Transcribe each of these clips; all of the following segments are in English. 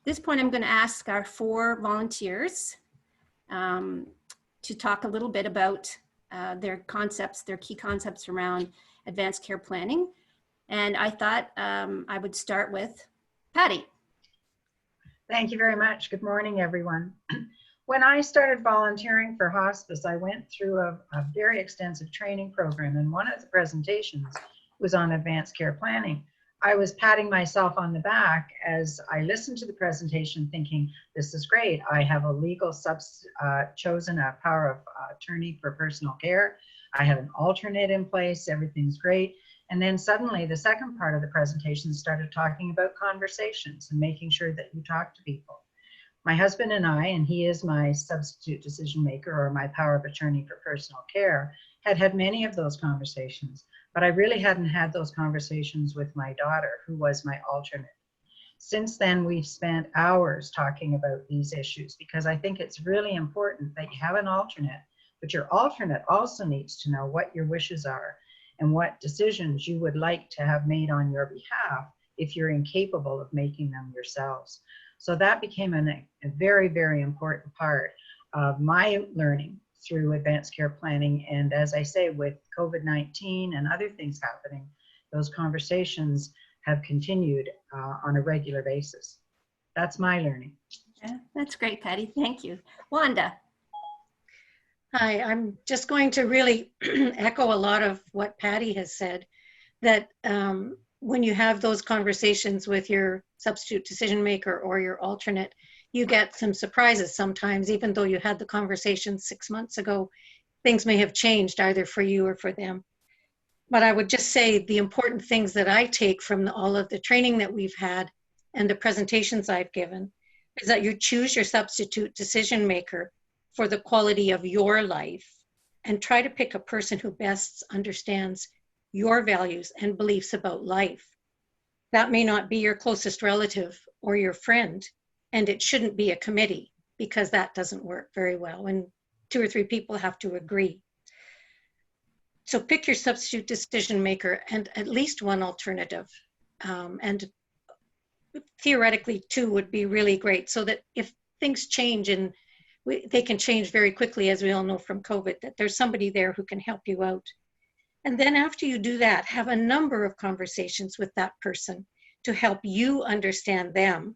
this point, I'm going to ask our 4 volunteers to talk a little bit about their key concepts around advanced care planning. And I thought I would start with Patty. Thank you very much. Good morning, everyone. When I started volunteering for hospice, I went through a very extensive training program, and one of the presentations was on advanced care planning. I was patting myself on the back as I listened to the presentation thinking, this is great. I have a legal chosen a power of attorney for personal care. I have an alternate in place. Everything's great. And then suddenly the second part of the presentation started talking about conversations and making sure that you talk to people. My husband and I, and he is my substitute decision maker or my power of attorney for personal care, had many of those conversations, but I really hadn't had those conversations with my daughter, who was my alternate. Since then, we've spent hours talking about these issues because I think it's really important that you have an alternate, but your alternate also needs to know what your wishes are and what decisions you would like to have made on your behalf if you're incapable of making them yourselves. So that became a very, very important part of my learning through advanced care planning. And as I say, with COVID-19 and other things happening, those conversations have continued on a regular basis. That's my learning. Yeah, that's great, Patty. Thank you. Wanda. Hi, I'm just going to really echo a lot of what Patty has said, that when you have those conversations with your substitute decision maker or your alternate, you get some surprises sometimes. Even though you had the conversation 6 months ago, things may have changed either for you or for them. But I would just say the important things that I take from all of the training that we've had and the presentations I've given is that you choose your substitute decision maker for the quality of your life and try to pick a person who best understands your values and beliefs about life. That may not be your closest relative or your friend, and it shouldn't be a committee because that doesn't work very well when 2 or 3 people have to agree. So pick your substitute decision maker and at least one alternative. And theoretically 2 would be really great so that if things change, and they can change very quickly, as we all know from COVID, that there's somebody there who can help you out. And then after you do that, have a number of conversations with that person to help you understand them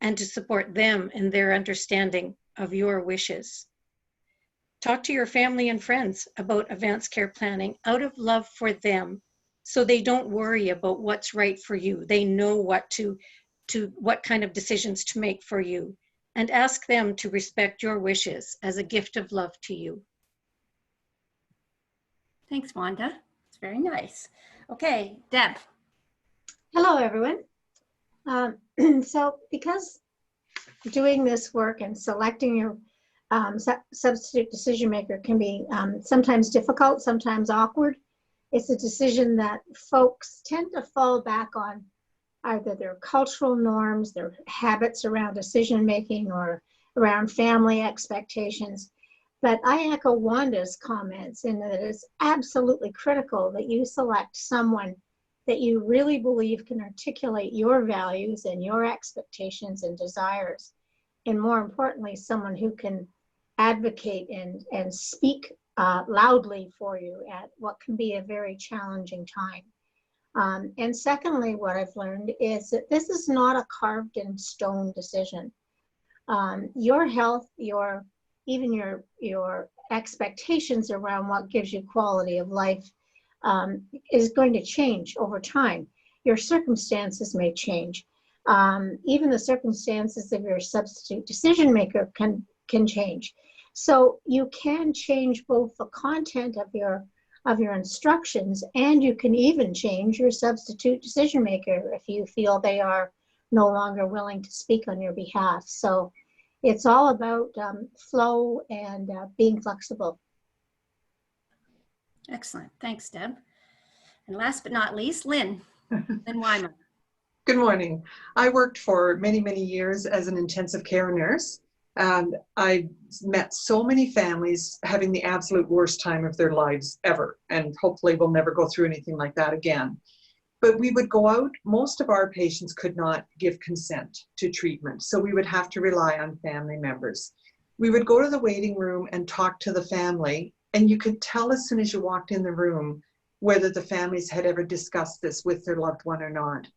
and to support them in their understanding of your wishes. Talk to your family and friends about advanced care planning out of love for them, so they don't worry about what's right for you. They know what kind of decisions to make for you, and ask them to respect your wishes as a gift of love to you. Thanks, Wanda. It's very nice. Okay, Deb. Hello, everyone. So because doing this work and selecting your substitute decision maker can be sometimes difficult, sometimes awkward, it's a decision that folks tend to fall back on either their cultural norms, their habits around decision making, or around family expectations. But I echo Wanda's comments in that it's absolutely critical that you select someone that you really believe can articulate your values and your expectations and desires. And more importantly, someone who can advocate and speak loudly for you at what can be a very challenging time. And secondly, what I've learned is that this is not a carved in stone decision. Your health, even your expectations around what gives you quality of life is going to change over time. Your circumstances may change. Even the circumstances of your substitute decision maker can change. So you can change both the content of your instructions, and you can even change your substitute decision maker if you feel they are no longer willing to speak on your behalf. So it's all about flow and being flexible. Excellent. Thanks, Deb. And last but not least, Lynn. Lynn Weimer. Good morning. I worked for many, many years as an intensive care nurse, and I met so many families having the absolute worst time of their lives ever, and hopefully we'll never go through anything like that again. But we would go out, most of our patients could not give consent to treatment, so we would have to rely on family members. We would go to the waiting room and talk to the family, and you could tell as soon as you walked in the room whether the families had ever discussed this with their loved one or not.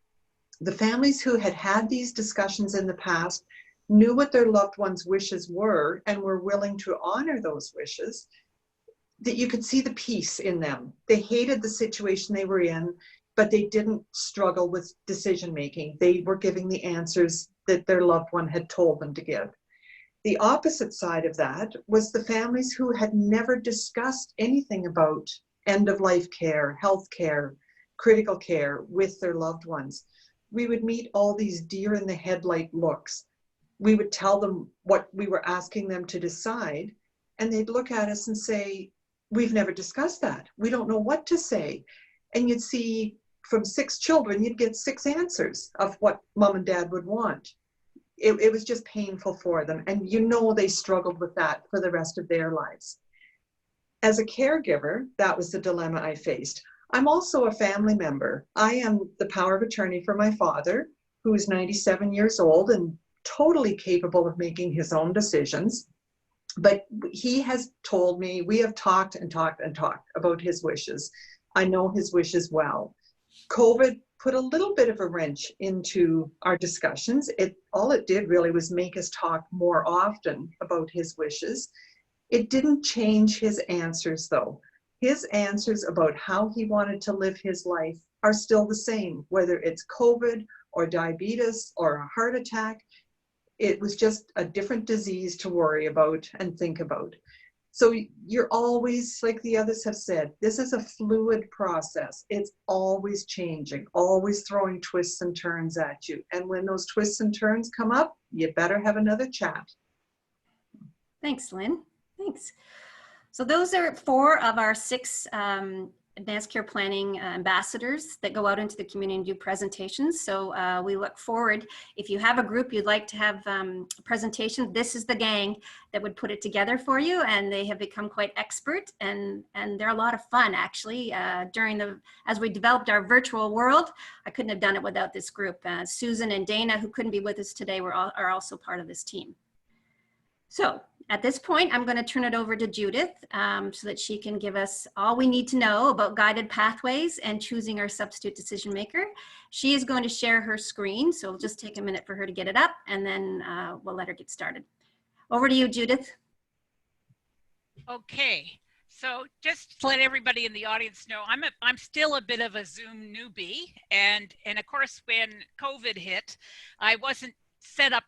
The families who had had these discussions in the past knew what their loved one's wishes were and were willing to honor those wishes, that you could see the peace in them. They hated the situation they were in, but they didn't struggle with decision making. They were giving the answers that their loved one had told them to give. The opposite side of that was the families who had never discussed anything about end-of-life care, health care, critical care with their loved ones. We would meet all these deer in the headlight looks. We would tell them what we were asking them to decide, and they'd look at us and say, we've never discussed that. We don't know what to say. And you'd see from 6 children, you'd get 6 answers of what mom and dad would want. It was just painful for them. And you know they struggled with that for the rest of their lives. As a caregiver, that was the dilemma I faced. I'm also a family member. I am the power of attorney for my father, who is 97 years old and totally capable of making his own decisions. But he has told me, we have talked and talked and talked about his wishes. I know his wishes well. COVID put a little bit of a wrench into our discussions. All it did really was make us talk more often about his wishes. It didn't change his answers though. His answers about how he wanted to live his life are still the same, whether it's COVID or diabetes or a heart attack. It was just a different disease to worry about and think about. So you're always, like the others have said, this is a fluid process. It's always changing, always throwing twists and turns at you. And when those twists and turns come up, you better have another chat. Thanks, Lynn. Thanks. So those are 4 of our 6 advanced care planning ambassadors that go out into the community and do presentations. So we look forward, if you have a group you'd like to have a presentation, this is the gang that would put it together for you, and they have become quite expert, and they're a lot of fun actually. As we developed our virtual world, I couldn't have done it without this group. Susan and Dana, who couldn't be with us today, are also part of this team. So at this point, I'm going to turn it over to Judith so that she can give us all we need to know about guided pathways and choosing our substitute decision maker. She is going to share her screen, so it'll just take a minute for her to get it up, and then we'll let her get started. Over to you, Judith. Okay, so just to let everybody in the audience know, I'm still a bit of a Zoom newbie, and of course when COVID hit, I wasn't set up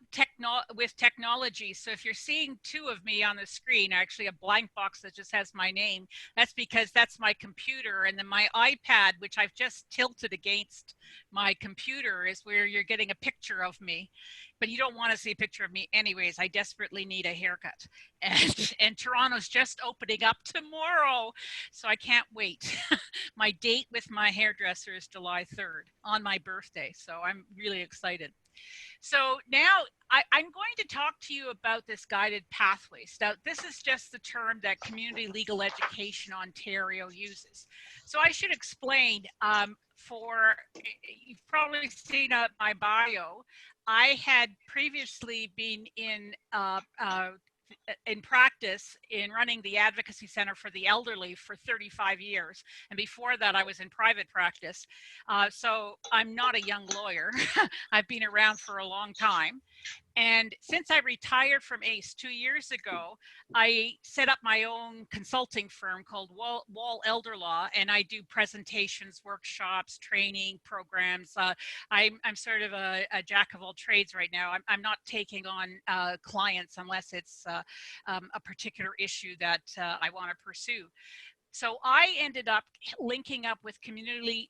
with technology. So if you're seeing 2 of me on the screen, actually a blank box that just has my name, that's because that's my computer. And then my iPad, which I've just tilted against my computer, is where you're getting a picture of me. But you don't want to see a picture of me anyways. I desperately need a haircut. And Toronto's just opening up tomorrow, so I can't wait. My date with my hairdresser is July 3rd on my birthday, so I'm really excited. So now I'm going to talk to you about this guided pathways. Now, this is just the term that Community Legal Education Ontario uses. So I should explain, you've probably seen my bio. I had previously been in practice in running the Advocacy Center for the Elderly for 35 years. And before that, I was in private practice. So I'm not a young lawyer. I've been around for a long time. And since I retired from ACE 2 years ago, I set up my own consulting firm called Wahl Elder Law, and I do presentations, workshops, training programs. I'm sort of a jack of all trades right now. I'm not taking on clients unless it's a particular issue that I want to pursue. So I ended up linking up with Community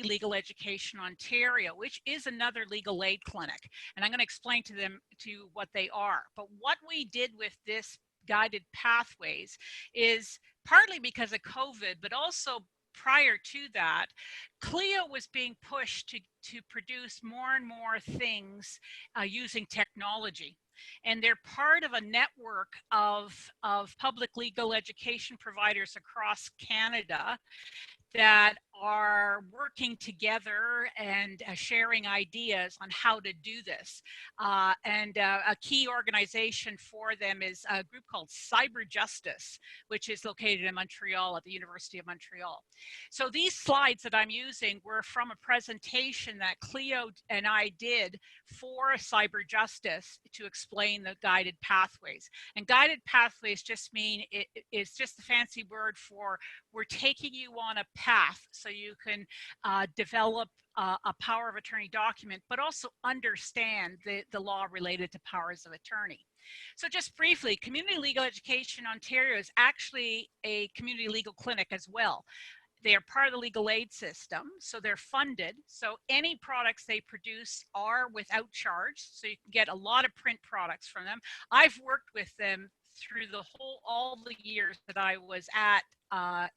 Legal Education Ontario, which is another legal aid clinic. And I'm going to explain to what they are. But what we did with this guided pathways is partly because of COVID, but also prior to that, CLIO was being pushed to produce more and more things using technology. And they're part of a network of public legal education providers across Canada that are working together and sharing ideas on how to do this. And a key organization for them is a group called Cyber Justice, which is located in Montreal at the University of Montreal. So these slides that I'm using were from a presentation that Cleo and I did for Cyber Justice to explain the guided pathways. And guided pathways just mean it's just the fancy word for we're taking you on a path so you can develop a power of attorney document, but also understand the law related to powers of attorney. So just briefly, Community Legal Education Ontario is actually a community legal clinic as well. They are part of the legal aid system, so they're funded. So any products they produce are without charge, so you can get a lot of print products from them. I've worked with them through all the years that I was at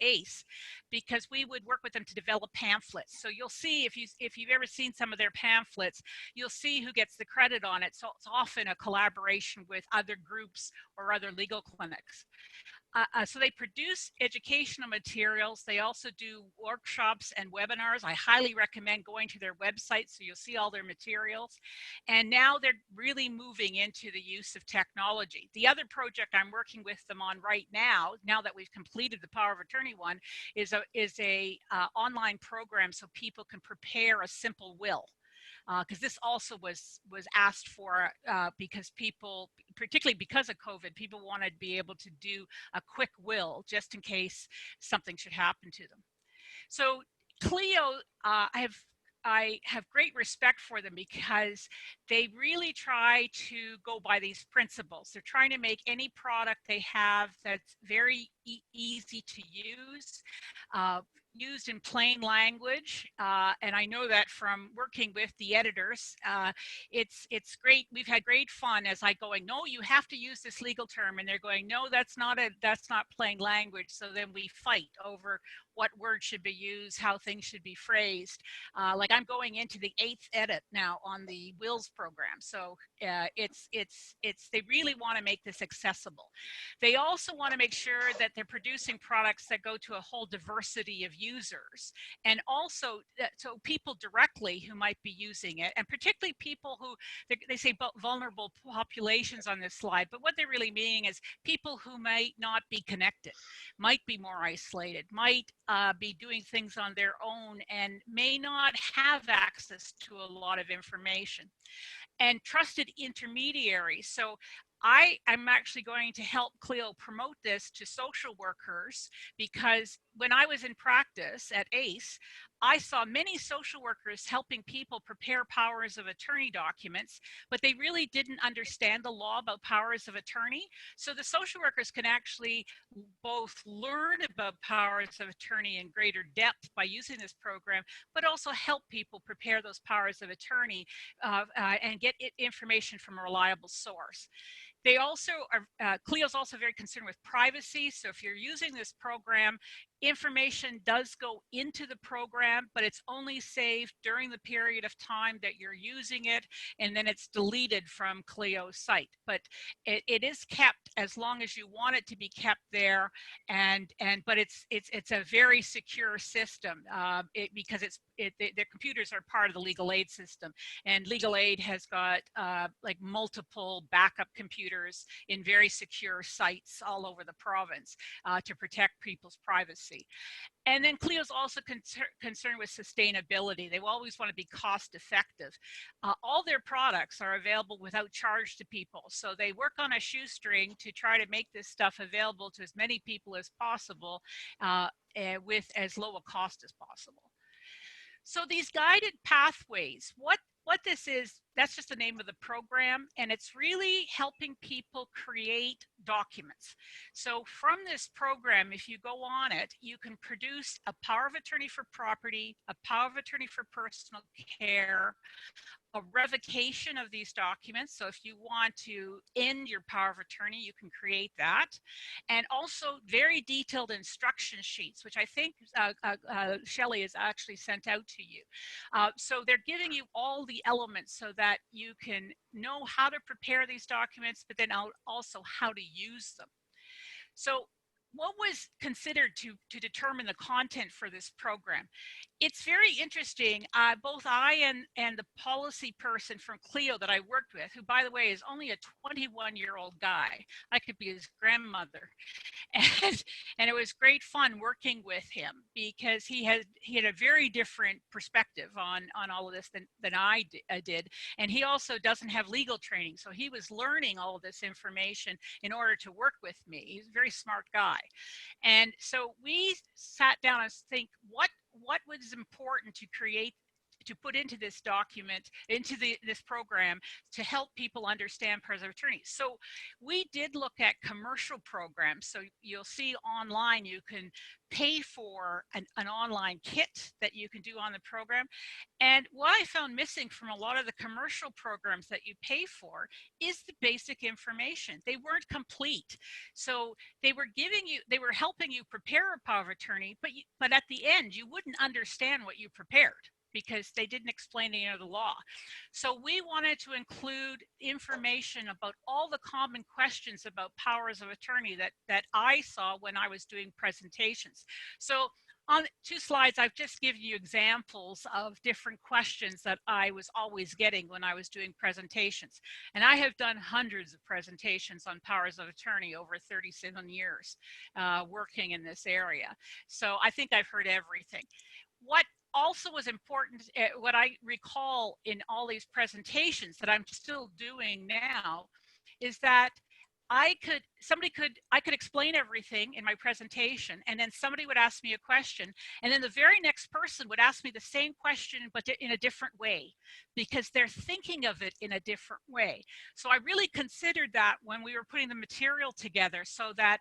ACE, because we would work with them to develop pamphlets. So you'll see, if you've ever seen some of their pamphlets, you'll see who gets the credit on it. So it's often a collaboration with other groups or other legal clinics. So they produce educational materials. They also do workshops and webinars. I highly recommend going to their website so you'll see all their materials. And now they're really moving into the use of technology. The other project I'm working with them on right now that we've completed the power of attorney one, is a online program so people can prepare a simple will. Because this also was asked for because people, particularly because of COVID, people wanted to be able to do a quick will just in case something should happen to them. So Clio, I have great respect for them because they really try to go by these principles. They're trying to make any product they have that's very easy to use, used in plain language, and I know that from working with the editors. It's great. We've had great fun as I going, no, you have to use this legal term, and they're going, no, that's not plain language. So then we fight over what words should be used, how things should be phrased. Like I'm going into the 8th edit now on the wills program. So they really want to make this accessible. They also want to make sure that they're producing products that go to a whole diversity of users, and also so people directly who might be using it, and particularly people who, they say vulnerable populations on this slide, but what they're really meaning is people who might not be connected, might be more isolated, might be doing things on their own, and may not have access to a lot of information. And trusted intermediaries. So I'm actually going to help Cleo promote this to social workers, because when I was in practice at ACE, I saw many social workers helping people prepare powers of attorney documents, but they really didn't understand the law about powers of attorney. So the social workers can actually both learn about powers of attorney in greater depth by using this program, but also help people prepare those powers of attorney and get information from a reliable source. They also are, Cleo's also very concerned with privacy. So if you're using this program, information does go into the program, but it's only saved during the period of time that you're using it, and then it's deleted from Cleo's site. But it is kept as long as you want it to be kept there, but it's a very secure system because their computers are part of the legal aid system, and legal aid has got like multiple backup computers in very secure sites all over the province to protect people's privacy. And then Cleo's also concerned with sustainability. They always want to be cost effective. All their products are available without charge to people. So they work on a shoestring to try to make this stuff available to as many people as possible with as low a cost as possible. So these guided pathways, what this is, that's just the name of the program, and it's really helping people create documents. So from this program, if you go on it, you can produce a power of attorney for property, a power of attorney for personal care, a revocation of these documents. So if you want to end your power of attorney, you can create that. And also very detailed instruction sheets, which I think Shelley has actually sent out to you. So they're giving you all the elements so that you can know how to prepare these documents, but then also how to use them. So what was considered to determine the content for this program? It's very interesting. Both I and the policy person from Clio that I worked with, who by the way is only a 21-year-old guy, I could be his grandmother, and it was great fun working with him because he had a very different perspective on all of this than I did, and he also doesn't have legal training, so he was learning all of this information in order to work with me. He's a very smart guy, and so we sat down and think what was important to put into this document, into this program, to help people understand powers of attorney. So we did look at commercial programs. So you'll see online, you can pay for an online kit that you can do on the program. And what I found missing from a lot of the commercial programs that you pay for is the basic information. They weren't complete. So they were helping you prepare a power of attorney, but at the end, you wouldn't understand what you prepared, because they didn't explain any of the law. So we wanted to include information about all the common questions about powers of attorney that I saw when I was doing presentations. So on 2 slides, I've just given you examples of different questions that I was always getting when I was doing presentations. And I have done hundreds of presentations on powers of attorney over 37 years working in this area. So I think I've heard everything. What also was important, what I recall in all these presentations that I'm still doing now, is that I could explain everything in my presentation, and then somebody would ask me a question, and then the very next person would ask me the same question, but in a different way, because they're thinking of it in a different way. So I really considered that when we were putting the material together, so that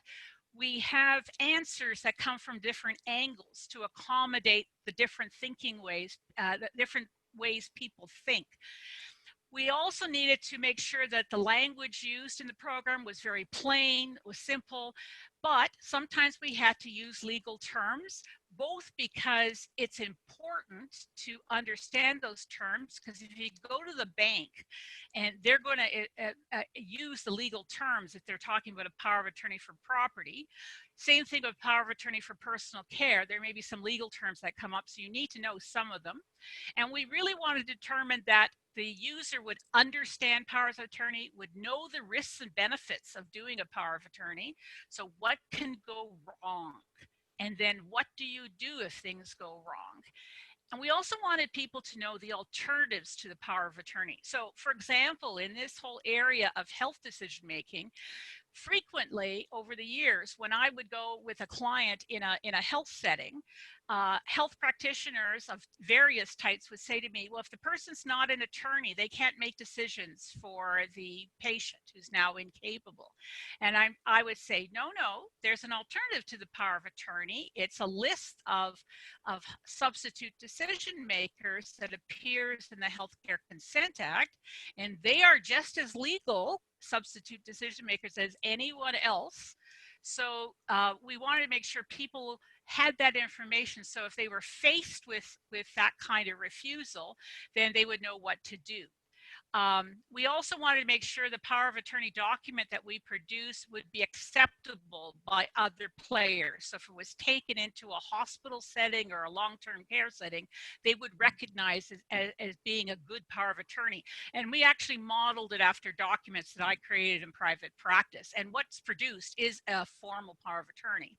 we have answers that come from different angles to accommodate the different thinking ways, the different ways people think. We also needed to make sure that the language used in the program was very plain, was simple, but sometimes we had to use legal terms, both because it's important to understand those terms, because if you go to the bank and they're going to use the legal terms if they're talking about a power of attorney for property. Same thing with power of attorney for personal care. There may be some legal terms that come up, so you need to know some of them. And we really want to determine that the user would understand powers of attorney, would know the risks and benefits of doing a power of attorney. So what can go wrong? And then what do you do if things go wrong? And we also wanted people to know the alternatives to the power of attorney. So for example, in this whole area of health decision making, frequently over the years, when I would go with a client in a health setting, health practitioners of various types would say to me, well, if the person's not an attorney, they can't make decisions for the patient who's now incapable. And I would say, no, there's an alternative to the power of attorney. It's a list of substitute decision makers that appears in the Healthcare Consent Act, and they are just as legal substitute decision makers as anyone else. So we wanted to make sure people had that information, so if they were faced with that kind of refusal, then they would know what to do. We also wanted to make sure the power of attorney document that we produce would be acceptable by other players. So if it was taken into a hospital setting or a long-term care setting, they would recognize it as being a good power of attorney. And we actually modeled it after documents that I created in private practice. And what's produced is a formal power of attorney.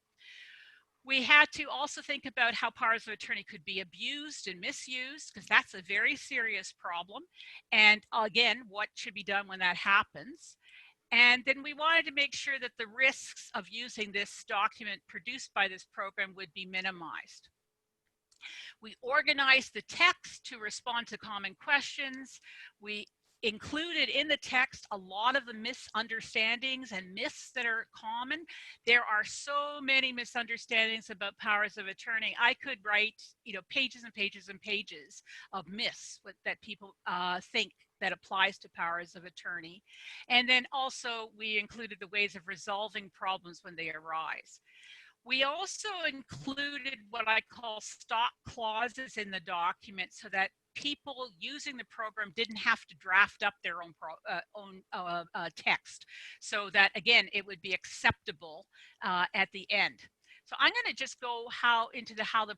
We had to also think about how powers of attorney could be abused and misused, because that's a very serious problem. And again, what should be done when that happens. And then we wanted to make sure that the risks of using this document produced by this program would be minimized. We organized the text to respond to common questions. We included in the text a lot of the misunderstandings and myths that are common. There are so many misunderstandings about powers of attorney. I could write, pages and pages and pages of myths that people think that applies to powers of attorney. And then also we included the ways of resolving problems when they arise. We also included what I call stop clauses in the document, so that people using the program didn't have to draft up their own text, so that again it would be acceptable at the end. So I'm going to just go into how the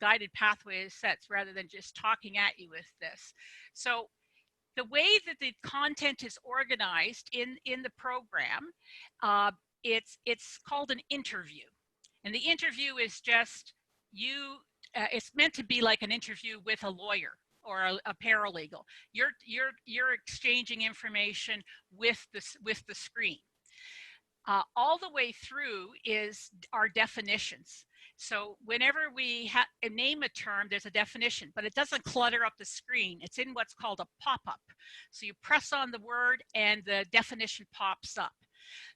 guided pathway is set rather than just talking at you with this. So the way that the content is organized in the program, it's called an interview. And the interview is just it's meant to be like an interview with a lawyer or a paralegal. You're exchanging information with the screen. All the way through are definitions. So whenever we name a term, there's a definition, but it doesn't clutter up the screen. It's in what's called a pop-up. So you press on the word and the definition pops up.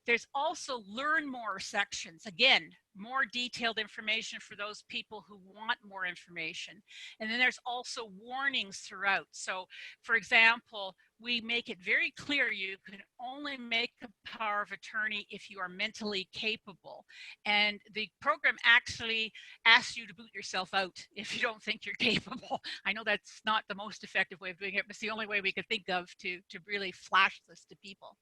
There's also learn more sections. Again, more detailed information for those people who want more information. And then there's also warnings throughout. So for example, we make it very clear you can only make a power of attorney if you are mentally capable. And the program actually asks you to boot yourself out if you don't think you're capable. I know that's not the most effective way of doing it, but it's the only way we could think of to really flash this to people.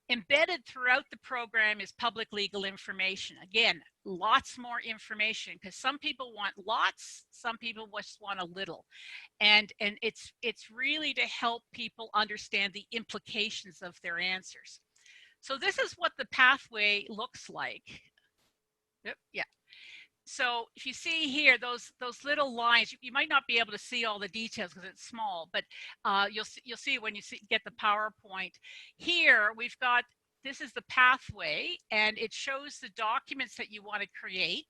Embedded throughout the program is public legal information. Again, lots more information, because some people want lots, some people just want a little. And it's really to help people understand the implications of their answers. So this is what the pathway looks like. Yep, yeah. So if you see here, those little lines, you might not be able to see all the details because it's small, but you'll see when you get the PowerPoint. Here we've got, this is the pathway, and it shows the documents that you want to create.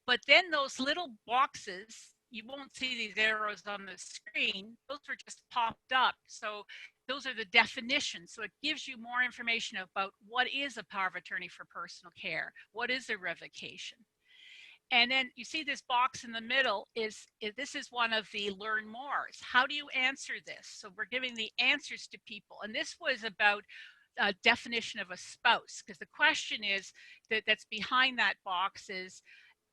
But then those little boxes, you won't see these arrows on the screen. Those were just popped up. So those are the definitions. So it gives you more information about what is a power of attorney for personal care, what is a revocation. And then you see this box in the middle this is one of the learn mores. How do you answer this? So we're giving the answers to people. And this was about a definition of a spouse, because the question is that's behind that box is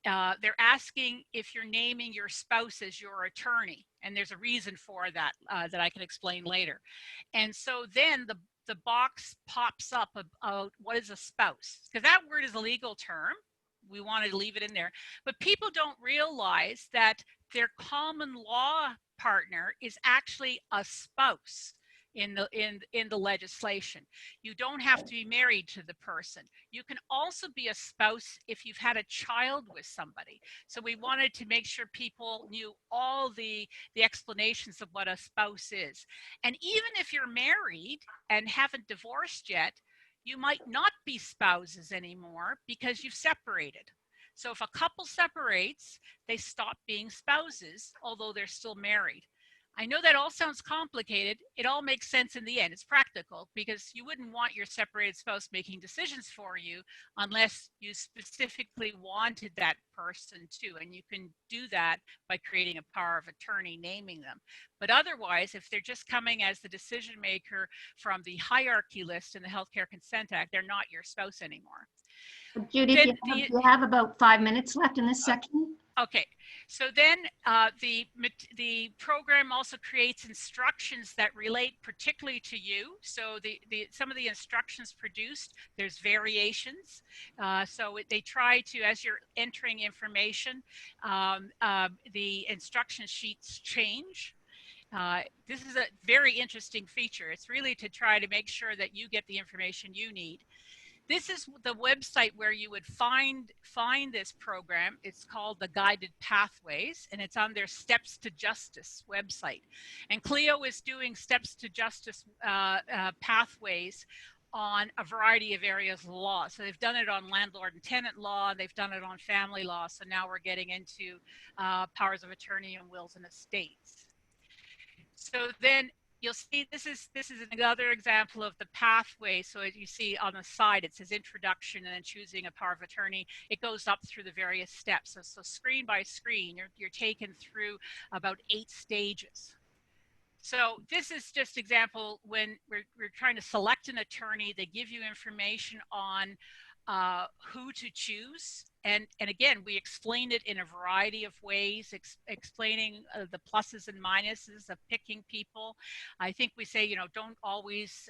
they're asking if you're naming your spouse as your attorney. And there's a reason for that that I can explain later. And so then the box pops up about what is a spouse, because that word is a legal term. We wanted to leave it in there, but people don't realize that their common law partner is actually a spouse in the legislation. You don't have to be married to the person. You can also be a spouse if you've had a child with somebody. So we wanted to make sure people knew all the explanations of what a spouse is. And even if you're married and haven't divorced yet, you might not be spouses anymore because you've separated. So if a couple separates, they stop being spouses, although they're still married. I know that all sounds complicated. It all makes sense in the end. It's practical, because you wouldn't want your separated spouse making decisions for you unless you specifically wanted that person to. And you can do that by creating a power of attorney, naming them. But otherwise, if they're just coming as the decision maker from the hierarchy list in the Healthcare Consent Act, they're not your spouse anymore. Judith, you have about 5 minutes left in this section. Okay, so then the program also creates instructions that relate particularly to you. So some of the instructions produced, there's variations. So they try to, as you're entering information, the instruction sheets change. This is a very interesting feature. It's really to try to make sure that you get the information you need. This is the website where you would find this program. It's called the Guided Pathways, and it's on their Steps to Justice website. And Clio is doing Steps to Justice pathways on a variety of areas of law. So they've done it on landlord and tenant law, they've done it on family law, so now we're getting into powers of attorney and wills and estates. So then you'll see this is another example of the pathway. So as you see on the side, it says introduction and then choosing a power of attorney. It goes up through the various steps. So screen by screen, you're taken through about 8 stages. So this is just example when we're trying to select an attorney. They give you information on who to choose. And again, we explained it in a variety of ways, explaining the pluses and minuses of picking people. I think we say, you know, don't always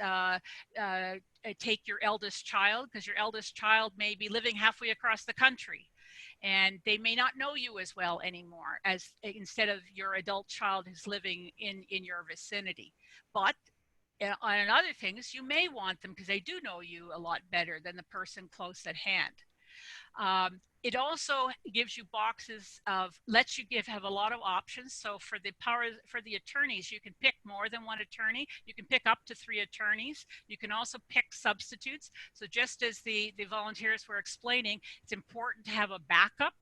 take your eldest child, because your eldest child may be living halfway across the country and they may not know you as well anymore as instead of your adult child who's living in your vicinity. But on other things, you may want them because they do know you a lot better than the person close at hand. It also gives you boxes of, lets you have a lot of options. So for the attorneys, you can pick more than one attorney. You can pick up to 3 attorneys. You can also pick substitutes. So just as the volunteers were explaining, it's important to have a backup.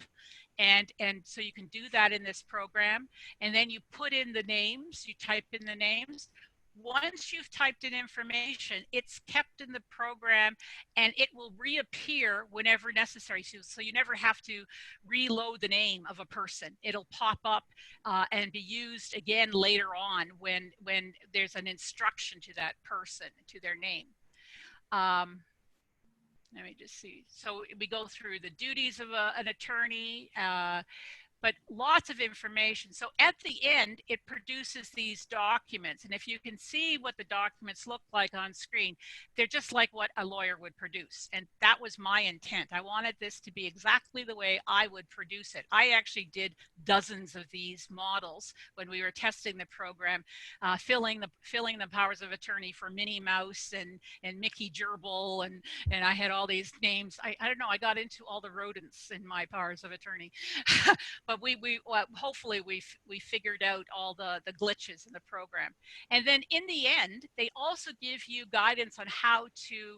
And so you can do that in this program. And then you put in the names, you type in the names. Once you've typed in information, it's kept in the program and it will reappear whenever necessary. So you never have to reload the name of a person. It'll pop up and be used again later on when there's an instruction to that person, to their name. Let me just see. So we go through the duties of an attorney, but lots of information. So at the end, it produces these documents. And if you can see what the documents look like on screen, they're just like what a lawyer would produce. And that was my intent. I wanted this to be exactly the way I would produce it. I actually did dozens of these models when we were testing the program, filling the powers of attorney for Minnie Mouse and Mickey Gerbil. And I had all these names. I don't know, I got into all the rodents in my powers of attorney. But hopefully we figured out all the glitches in the program. And then in the end, they also give you guidance on how to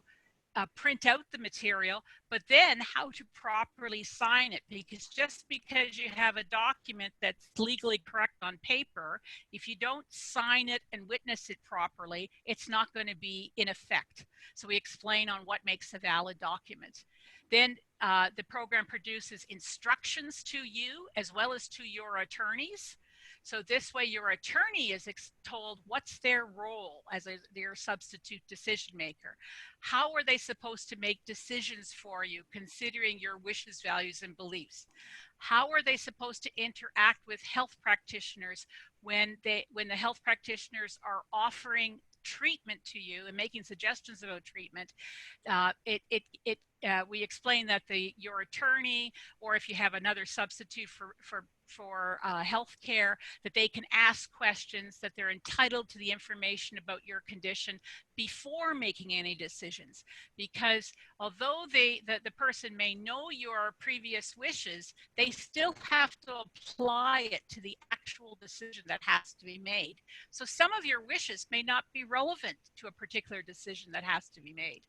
print out the material, but then how to properly sign it. Because just because you have a document that's legally correct on paper, if you don't sign it and witness it properly, it's not going to be in effect. So we explain on what makes a valid document. Then the program produces instructions to you as well as to your attorneys. So this way your attorney is told what's their role as their substitute decision maker. How are they supposed to make decisions for you considering your wishes, values, and beliefs? How are they supposed to interact with health practitioners when the health practitioners are offering treatment to you and making suggestions about treatment? We explain that your attorney, or if you have another substitute for health care, that they can ask questions, that they're entitled to the information about your condition before making any decisions. Because although the person may know your previous wishes, they still have to apply it to the actual decision that has to be made. So some of your wishes may not be relevant to a particular decision that has to be made.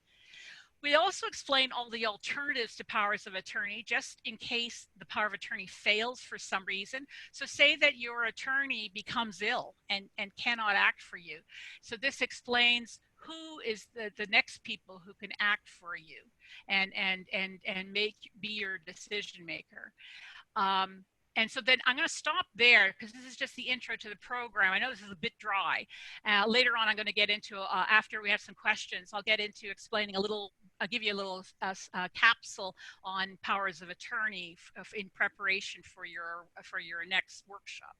We also explain all the alternatives to powers of attorney, just in case the power of attorney fails for some reason. So say that your attorney becomes ill and cannot act for you. So this explains who is the next people who can act for you and be your decision maker. And so then I'm going to stop there because this is just the intro to the program. I know this is a bit dry. Later on, I'm going to get into, after we have some questions, I'll get into explaining I'll give you a little capsule on powers of attorney in preparation for your next workshop.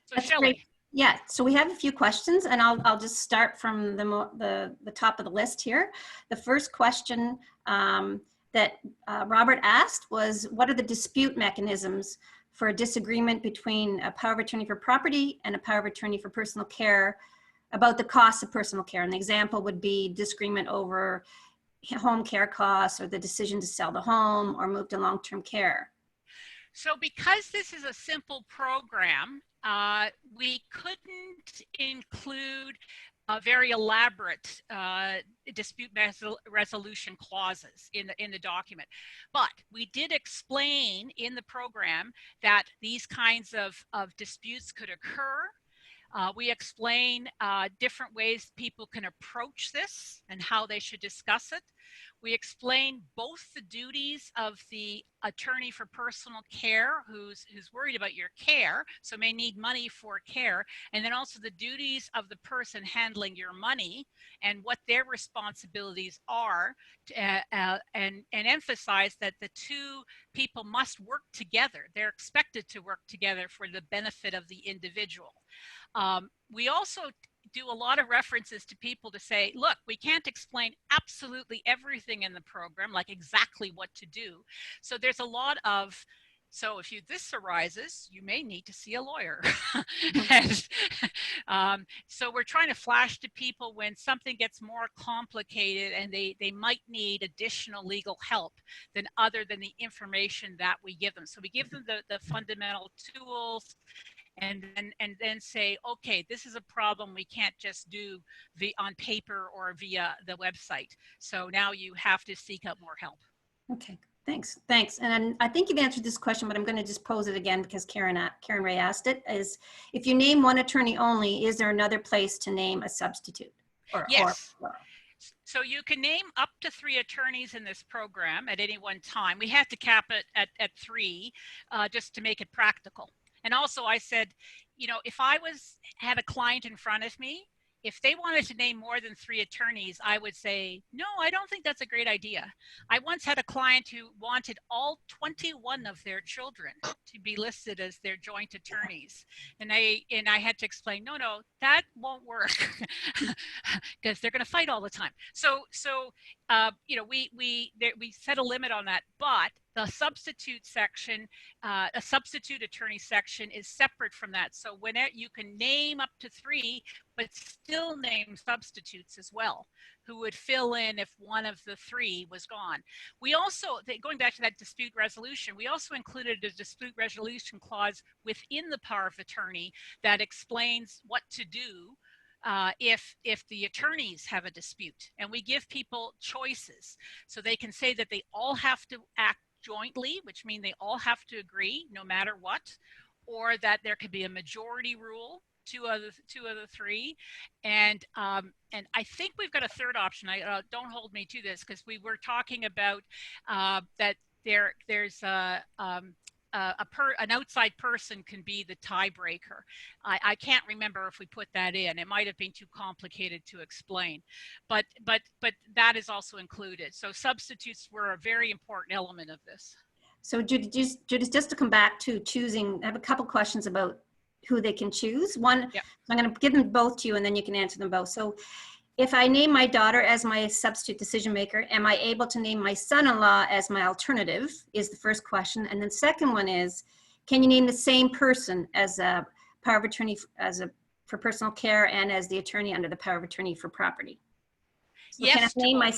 So That's Shelley. great. Yeah, so we have a few questions, and I'll just start from the top of the list here. The first question that Robert asked was, what are the dispute mechanisms for a disagreement between a power of attorney for property and a power of attorney for personal care about the cost of personal care? And the example would be disagreement over home care costs or the decision to sell the home or move to long-term care. So because this is a simple program, we couldn't include very elaborate dispute resolution clauses in the document. But we did explain in the program that these kinds of disputes could occur We explain different ways people can approach this and how they should discuss it. We explain both the duties of the attorney for personal care who's worried about your care, so may need money for care, and then also the duties of the person handling your money and what their responsibilities are, and emphasize that the two people must work together. They're expected to work together for the benefit of the individual. We also do a lot of references to people to say, look, we can't explain absolutely everything in the program, like exactly what to do. So there's a lot of, so if this arises, you may need to see a lawyer. And, so we're trying to flash to people when something gets more complicated and they might need additional legal help than other than the information that we give them. So we give them the fundamental tools, and then say, okay, this is a problem we can't just do on paper or via the website. So now you have to seek out more help. Okay, thanks. And I think you've answered this question, but I'm going to just pose it again because Karen Ray asked it, is if you name one attorney only, is there another place to name a substitute? Yes. So you can name up to 3 attorneys in this program at any one time. We had to cap it at 3 just to make it practical. And also I said, you know, if I had a client in front of me, if they wanted to name more than 3 attorneys, I would say, no, I don't think that's a great idea. I once had a client who wanted all 21 of their children to be listed as their joint attorneys. And I had to explain, no, that won't work because they're going to fight all the time. So you know, we set a limit on that, but the substitute section, a substitute attorney section is separate from that. So when you can name up to 3, but still name substitutes as well, who would fill in if one of the 3 was gone. We also, going back to that dispute resolution, we also included a dispute resolution clause within the power of attorney that explains what to do if the attorneys have a dispute. And we give people choices. So they can say that they all have to act jointly, which means they all have to agree no matter what, or that there could be a majority rule, 2 of the 3. And I think we've got a third option. Don't hold me to this, because we were talking about that there's an outside person can be the tiebreaker. I can't remember if we put that in. It might have been too complicated to explain, but that is also included. So substitutes were a very important element of this. So Judith, just to come back to choosing, I have a couple questions about who they can choose. One, yep. So I'm going to give them both to you and then you can answer them both. So if I name my daughter as my substitute decision maker, am I able to name my son-in-law as my alternative, is the first question. And then second one is, can you name the same person as a power of attorney for personal care and as the attorney under the power of attorney for property? So yes, can I name my,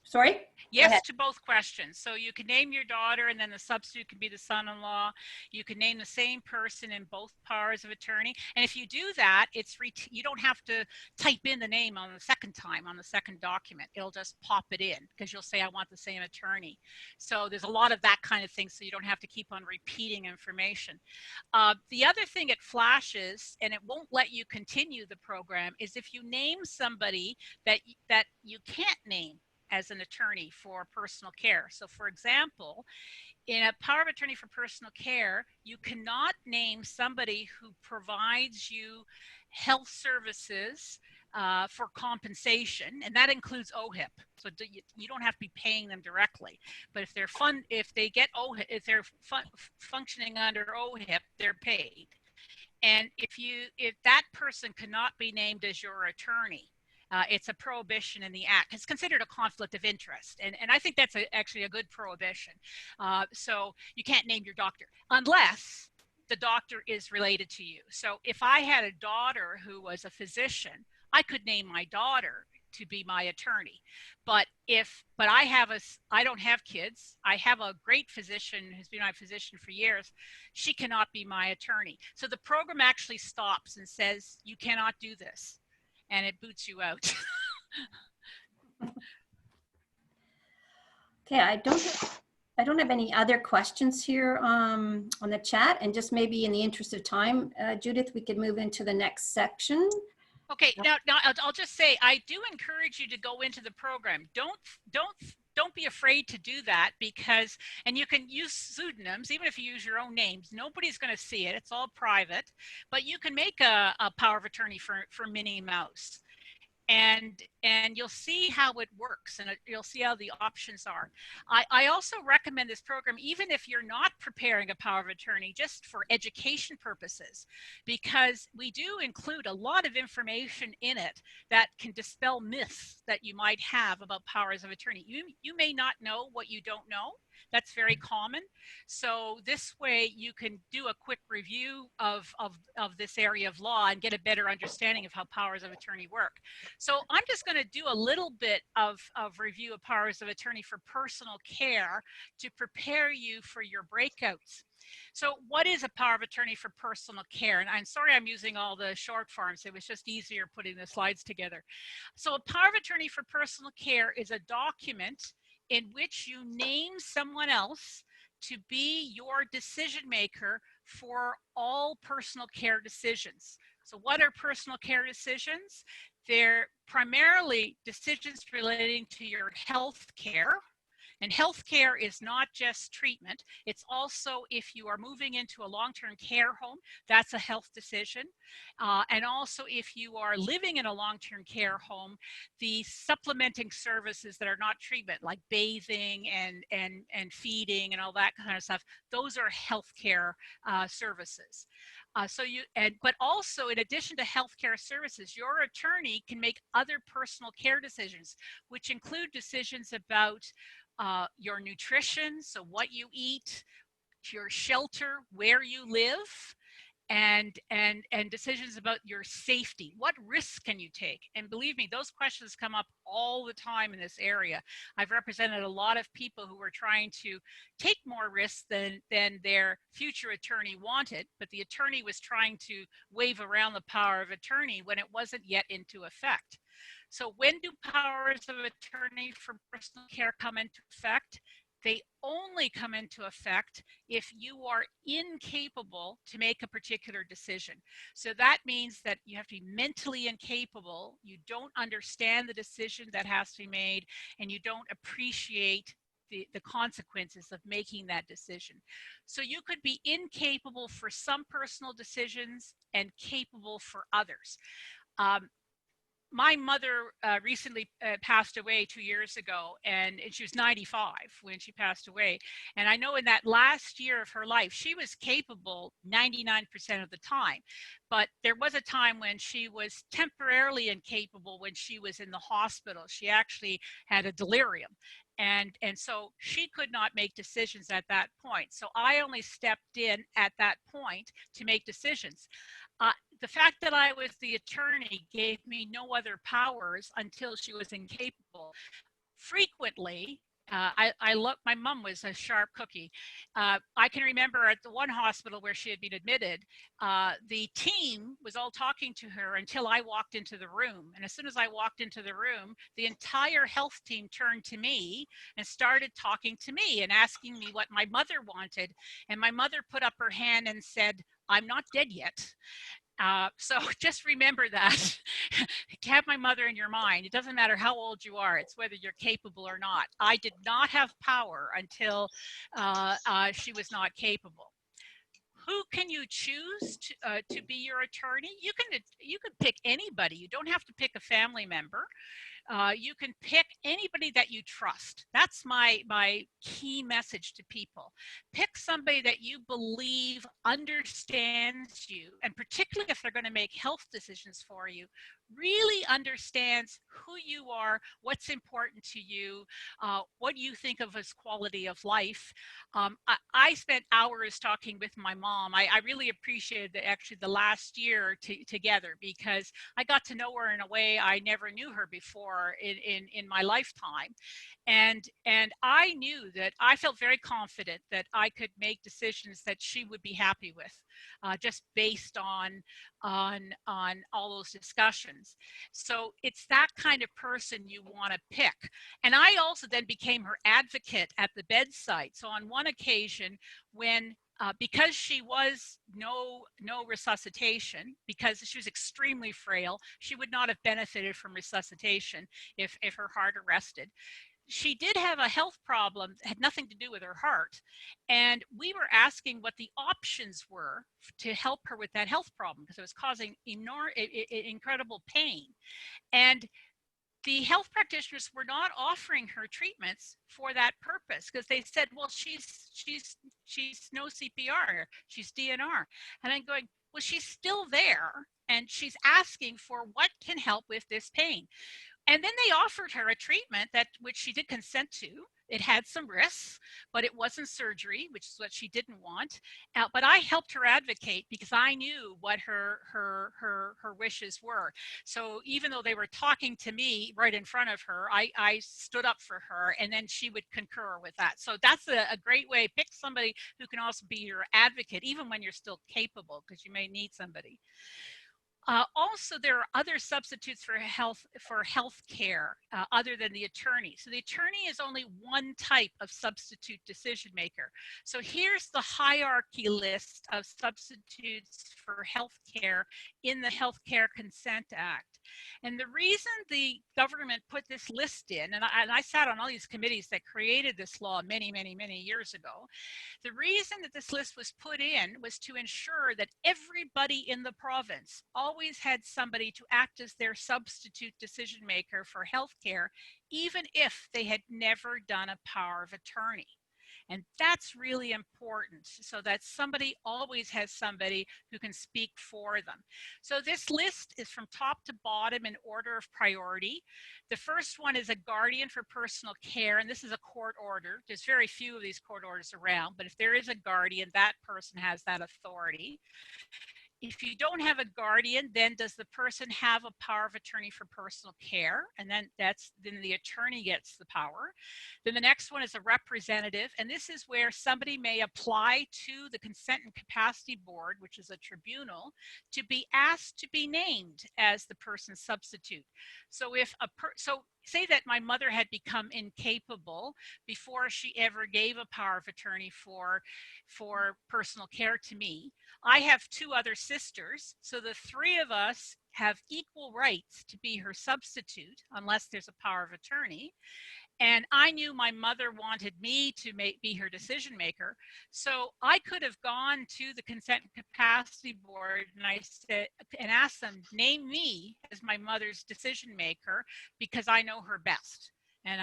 sorry? Yes to both questions. So you can name your daughter and then the substitute can be the son-in-law. You can name the same person in both powers of attorney. And if you do that, you don't have to type in the name on the second time on the second document. It'll just pop it in because you'll say, I want the same attorney. So there's a lot of that kind of thing, so you don't have to keep on repeating information. The other thing it flashes, and it won't let you continue the program, is if you name somebody that you can't name as an attorney for personal care. So for example, in a power of attorney for personal care, you cannot name somebody who provides you health services for compensation, and that includes OHIP. So you don't have to be paying them directly, but if they get OHIP, if they're functioning under OHIP, they're paid. And if that person cannot be named as your attorney, it's a prohibition in the act. It's considered a conflict of interest. And I think that's actually a good prohibition. So you can't name your doctor unless the doctor is related to you. So if I had a daughter who was a physician, I could name my daughter to be my attorney. But I don't have kids. I have a great physician who's been my physician for years. She cannot be my attorney. So the program actually stops and says, you cannot do this. And it boots you out. Okay, I don't I don't have any other questions here on the chat, and just maybe in the interest of time, Judith, we could move into the next section. Okay, now I'll just say, I do encourage you to go into the program. Don't be afraid to do that, because, and you can use pseudonyms, even if you use your own names, nobody's going to see it. It's all private, but you can make a power of attorney for Minnie Mouse. And you'll see how it works, and you'll see how the options are. I also recommend this program even if you're not preparing a power of attorney, just for education purposes, because we do include a lot of information in it that can dispel myths that you might have about powers of attorney. You may not know what you don't know. That's very common. So this way you can do a quick review of this area of law and get a better understanding of how powers of attorney work. So I'm just going to do a little bit of review of powers of attorney for personal care to prepare you for your breakouts. So what is a power of attorney for personal care? And I'm sorry I'm using all the short forms. It was just easier putting the slides together. So a power of attorney for personal care is a document in which you name someone else to be your decision maker for all personal care decisions. So what are personal care decisions? They're primarily decisions relating to your health care. And healthcare is not just treatment. It's also if you are moving into a long-term care home, that's a health decision. And also if you are living in a long-term care home, the supplementing services that are not treatment, like bathing and feeding and all that kind of stuff, those are healthcare services. But also in addition to healthcare services, your attorney can make other personal care decisions, which include decisions about your nutrition, so what you eat, your shelter, where you live, and decisions about your safety. What risks can you take? And believe me, those questions come up all the time in this area. I've represented a lot of people who were trying to take more risks than their future attorney wanted, but the attorney was trying to wave around the power of attorney when it wasn't yet into effect. So when do powers of attorney for personal care come into effect? They only come into effect if you are incapable to make a particular decision. So that means that you have to be mentally incapable, you don't understand the decision that has to be made, and you don't appreciate the consequences of making that decision. So you could be incapable for some personal decisions and capable for others. My mother recently passed away 2 years ago, and she was 95 when she passed away. And I know in that last year of her life, she was capable 99% of the time. But there was a time when she was temporarily incapable when she was in the hospital. She actually had a delirium. And so she could not make decisions at that point. So I only stepped in at that point to make decisions. The fact that I was the attorney gave me no other powers until she was incapable. Frequently, my mom was a sharp cookie. I can remember at the one hospital where she had been admitted, the team was all talking to her until I walked into the room. And as soon as I walked into the room, the entire health team turned to me and started talking to me and asking me what my mother wanted. And my mother put up her hand and said, "I'm not dead yet." So just remember that. Have my mother in your mind. It doesn't matter how old you are. It's whether you're capable or not. I did not have power until she was not capable. Who can you choose to be your attorney? You can pick anybody. You don't have to pick a family member. You can pick anybody that you trust. That's my key message to people. Pick somebody that you believe understands you, and particularly if they're going to make health decisions for you, really understands who you are, what's important to you, what you think of as quality of life. I spent hours talking with my mom. I really appreciated actually the last year together, because I got to know her in a way I never knew her before. before in my lifetime. And I knew that I felt very confident that I could make decisions that she would be happy with, just based on all those discussions. So it's that kind of person you want to pick. And I also then became her advocate at the bedside. So on one occasion, when because she was no resuscitation, because she was extremely frail, she would not have benefited from resuscitation if her heart arrested. She did have a health problem that had nothing to do with her heart. And we were asking what the options were to help her with that health problem, because it was causing incredible pain. And the health practitioners were not offering her treatments for that purpose, because they said, well, she's no CPR, she's DNR. And I'm going, well, she's still there, and she's asking for what can help with this pain. And then they offered her a treatment which she did consent to. It had some risks, but it wasn't surgery, which is what she didn't want. But I helped her advocate because I knew what her wishes were. So even though they were talking to me right in front of her, I stood up for her, and then she would concur with that. So that's a great way. Pick somebody who can also be your advocate, even when you're still capable, because you may need somebody. Also, there are other substitutes for health care other than the attorney. So the attorney is only one type of substitute decision maker. So here's the hierarchy list of substitutes for health care in the Healthcare Consent Act. And the reason the government put this list in, and I sat on all these committees that created this law many, many, many years ago, the reason that this list was put in was to ensure that everybody in the province always had somebody to act as their substitute decision maker for healthcare, even if they had never done a power of attorney. And that's really important, so that somebody always has somebody who can speak for them. So this list is from top to bottom in order of priority. The first one is a guardian for personal care, and this is a court order. There's very few of these court orders around, but if there is a guardian, that person has that authority. If you don't have a guardian, then does the person have a power of attorney for personal care? And then the attorney gets the power. Then the next one is a representative. And this is where somebody may apply to the Consent and Capacity Board, which is a tribunal, to be asked to be named as the person's substitute. So say that my mother had become incapable before she ever gave a power of attorney for personal care to me. I have two other sisters, so the three of us have equal rights to be her substitute unless there's a power of attorney. And I knew my mother wanted me to be her decision maker. So I could have gone to the Consent and Capacity Board and asked them, name me as my mother's decision maker because I know her best, and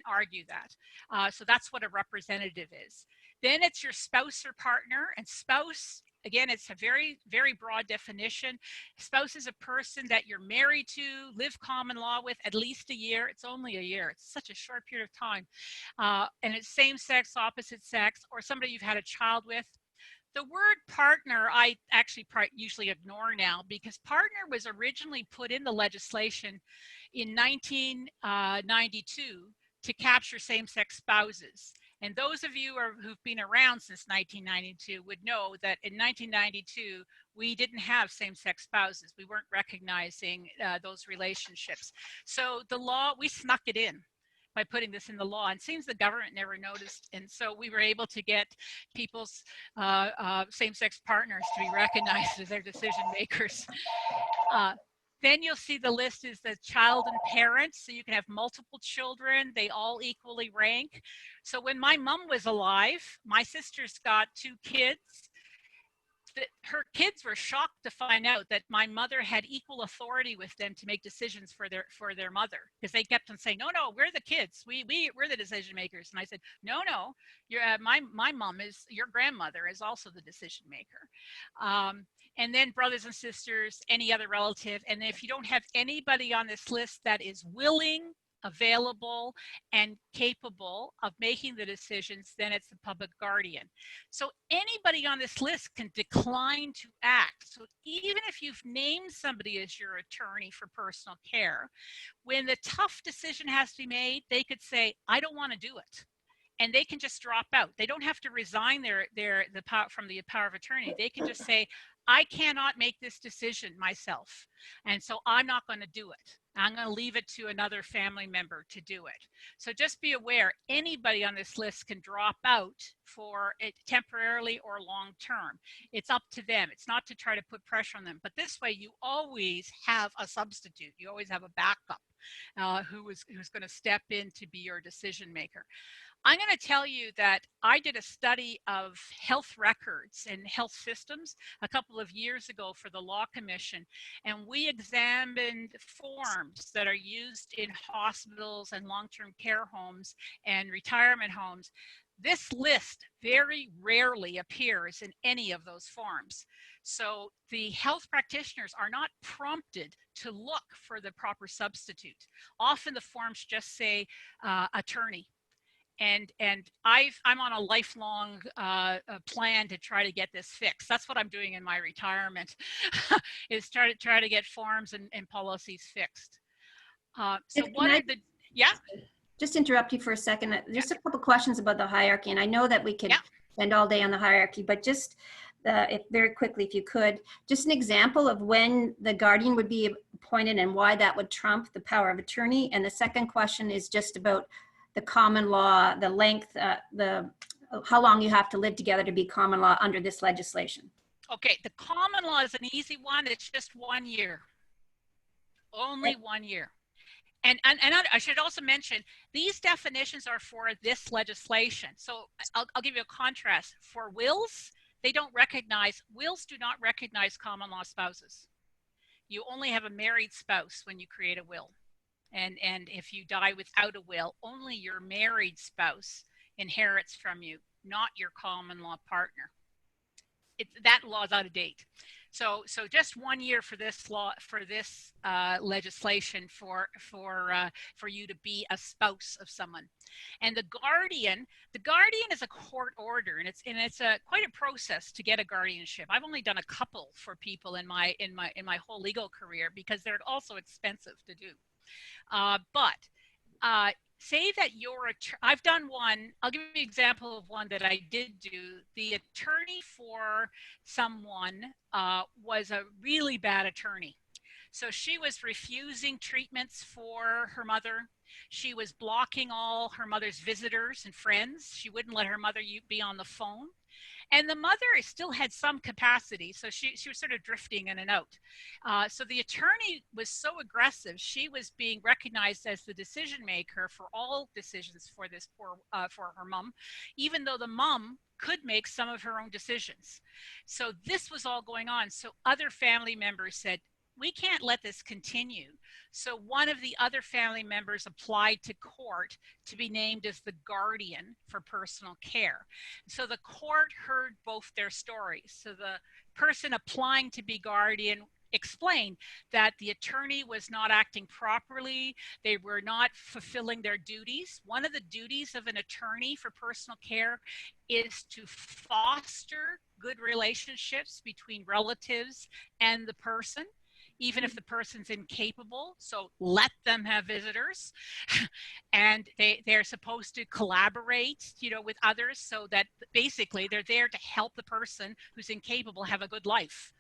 argue that. So that's what a representative is. Then it's your spouse or partner, and spouse, again, it's a very, very broad definition. Spouse is a person that you're married to, live common law with at least a year. It's only a year. It's such a short period of time. And it's same sex, opposite sex, or somebody you've had a child with. The word partner, I actually usually ignore now, because partner was originally put in the legislation in 1992 to capture same-sex spouses. And those of you who've been around since 1992 would know that in 1992, we didn't have same-sex spouses. We weren't recognizing those relationships. So the law, we snuck it in by putting this in the law, and it seems the government never noticed. And so we were able to get people's same-sex partners to be recognized as their decision makers. Then you'll see the list is the child and parents. So you can have multiple children. They all equally rank. So when my mom was alive, my sister's got two kids. Her kids were shocked to find out that my mother had equal authority with them to make decisions for their mother, because they kept on saying, no, we're the kids, we're the decision makers. And I said, no, my mom is, your grandmother is also the decision maker. And then brothers and sisters, any other relative. And if you don't have anybody on this list that is willing available, and capable of making the decisions, then it's the public guardian. So anybody on this list can decline to act. So even if you've named somebody as your attorney for personal care, when the tough decision has to be made, they could say, I don't want to do it. And they can just drop out. They don't have to resign the power from the power of attorney. They can just say, I cannot make this decision myself. And so I'm not going to do it. I'm going to leave it to another family member to do it. So just be aware, anybody on this list can drop out for it temporarily or long term. It's up to them. It's not to try to put pressure on them. But this way, you always have a substitute. You always have a backup who's going to step in to be your decision maker. I'm going to tell you that I did a study of health records and health systems a couple of years ago for the Law Commission, and we examined forms that are used in hospitals and long-term care homes and retirement homes. This list very rarely appears in any of those forms. So the health practitioners are not prompted to look for the proper substitute. Often the forms just say attorney. And I'm on a lifelong plan to try to get this fixed. That's what I'm doing in my retirement, is try to get forms and policies fixed. So what are the, yeah? Just interrupt you for a second. Just a couple questions about the hierarchy. And I know that we could spend all day on the hierarchy, but just if very quickly, if you could, just an example of when the guardian would be appointed and why that would trump the power of attorney. And the second question is just about the common law, the length, how long you have to live together to be common law under this legislation. Okay, the common law is an easy one. It's just 1 year, only 1 year. And I should also mention, these definitions are for this legislation. So I'll give you a contrast. For wills, wills do not recognize common law spouses. You only have a married spouse when you create a will. And if you die without a will, only your married spouse inherits from you, not your common law partner. That law is out of date. So just 1 year for this law, for this legislation, for you to be a spouse of someone. And the guardian is a court order, and it's quite a process to get a guardianship. I've only done a couple for people in my whole legal career because they're also expensive to do. Say that I've done one, I'll give you an example of one that I did do. The attorney for someone was a really bad attorney. So she was refusing treatments for her mother. She was blocking all her mother's visitors and friends. She wouldn't let her mother be on the phone. And the mother still had some capacity, so she was sort of drifting in and out. So the attorney was so aggressive, she was being recognized as the decision maker for all decisions for this for her mom, even though the mom could make some of her own decisions. So this was all going on. So other family members said, we can't let this continue. So one of the other family members applied to court to be named as the guardian for personal care. So the court heard both their stories. So the person applying to be guardian explained that the attorney was not acting properly. They were not fulfilling their duties. One of the duties of an attorney for personal care is to foster good relationships between relatives and the person, even if the person's incapable. So let them have visitors. And they're supposed to collaborate, with others, so that basically they're there to help the person who's incapable have a good life.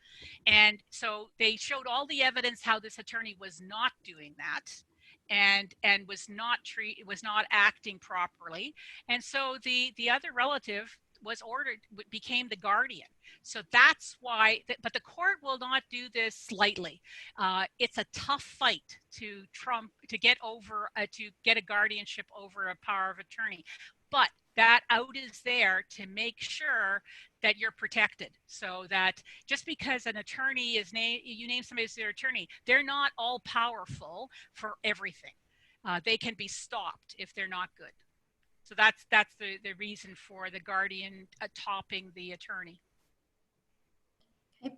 And so they showed all the evidence how this attorney was not doing that and was not acting properly. And so the other relative became the guardian. So that's why, but the court will not do this lightly. It's a tough fight to get a guardianship over a power of attorney. But that out is there to make sure that you're protected. So that just because an attorney you name somebody as their attorney, they're not all powerful for everything. They can be stopped if they're not good. So that's the reason for the guardian topping the attorney. Okay.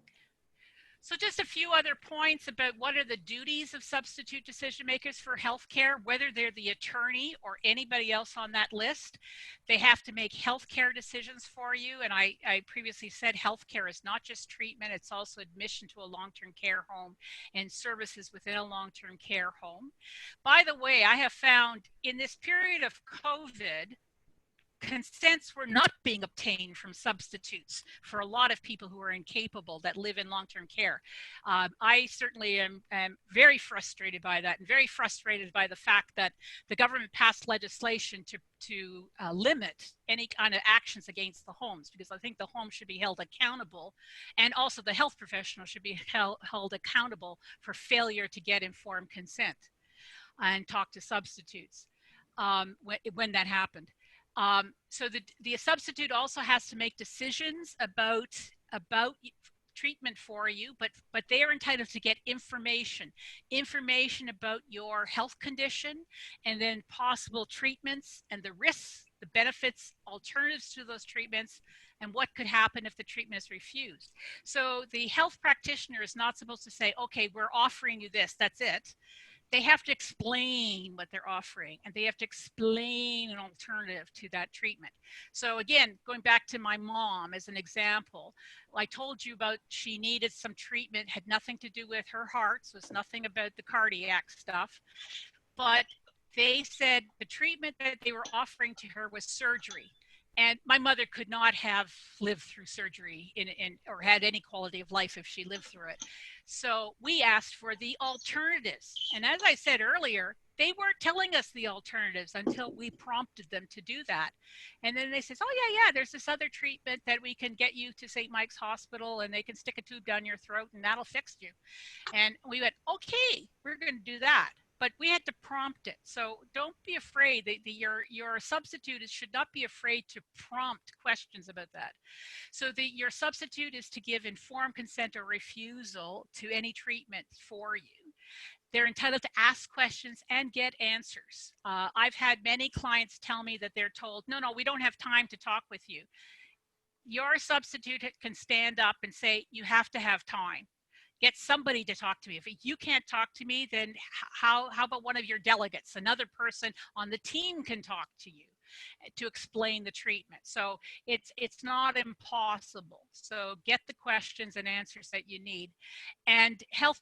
So just a few other points about what are the duties of substitute decision makers for healthcare, whether they're the attorney or anybody else on that list. They have to make healthcare decisions for you. And I previously said healthcare is not just treatment, it's also admission to a long-term care home and services within a long-term care home. By the way, I have found in this period of COVID, consents were not being obtained from substitutes for a lot of people who are incapable that live in long-term care. I certainly am very frustrated by that, and very frustrated by the fact that the government passed legislation to limit any kind of actions against the homes, because I think the home should be held accountable, and also the health professional should be held accountable for failure to get informed consent and talk to substitutes when that happened. So the substitute also has to make decisions about treatment for you, but they are entitled to get information about your health condition, and then possible treatments and the risks, the benefits, alternatives to those treatments, and what could happen if the treatment is refused. So the health practitioner is not supposed to say, okay, we're offering you this, that's it. They have to explain what they're offering, and they have to explain an alternative to that treatment. So again, going back to my mom as an example, I told you about she needed some treatment, had nothing to do with her heart, so it's nothing about the cardiac stuff. But they said the treatment that they were offering to her was surgery. And my mother could not have lived through surgery or had any quality of life if she lived through it. So we asked for the alternatives. And as I said earlier, they weren't telling us the alternatives until we prompted them to do that. And then they said, oh yeah, there's this other treatment that we can get you to St. Mike's Hospital, and they can stick a tube down your throat and that'll fix you. And we went, okay, we're going to do that. But we had to prompt it. So don't be afraid. Your substitute should not be afraid to prompt questions about that. So your substitute is to give informed consent or refusal to any treatment for you. They're entitled to ask questions and get answers. I've had many clients tell me that they're told, no, we don't have time to talk with you. Your substitute can stand up and say, you have to have time. Get somebody to talk to me. If you can't talk to me, then how about one of your delegates? Another person on the team can talk to you to explain the treatment. So it's not impossible. So get the questions and answers that you need. And health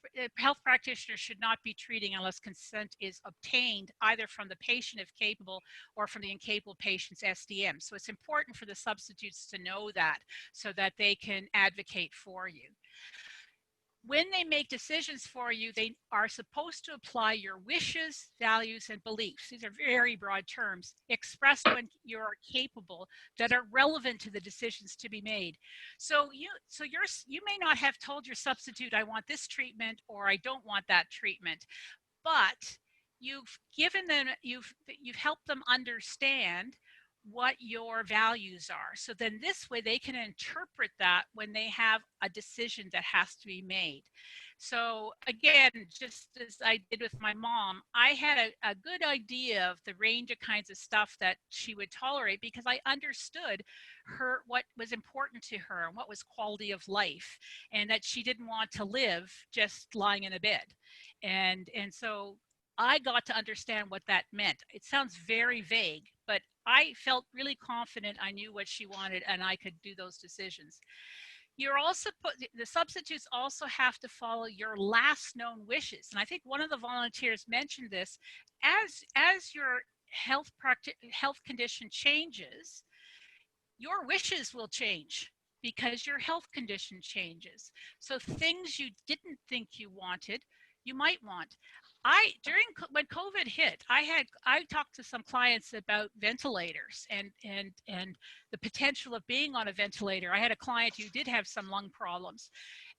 practitioners should not be treating unless consent is obtained either from the patient if capable or from the incapable patient's SDM. So it's important for the substitutes to know that so that they can advocate for you. When they make decisions for you, they are supposed to apply your wishes, values, and beliefs. These are very broad terms expressed when you're capable that are relevant to the decisions to be made. So you may not have told your substitute, I want this treatment or I don't want that treatment, but you've given them, you've helped them understand what your values are. So then this way they can interpret that when they have a decision that has to be made. So again, just as I did with my mom, I had a good idea of the range of kinds of stuff that she would tolerate because I understood what was important to her and what was quality of life, and that she didn't want to live just lying in a bed. And so I got to understand what that meant. It sounds very vague, but I felt really confident I knew what she wanted and I could do those decisions. The substitutes also have to follow your last known wishes. And I think one of the volunteers mentioned this. As your health condition changes, your wishes will change because your health condition changes. So things you didn't think you wanted, you might want. When COVID hit, I talked to some clients about ventilators and the potential of being on a ventilator. I had a client who did have some lung problems,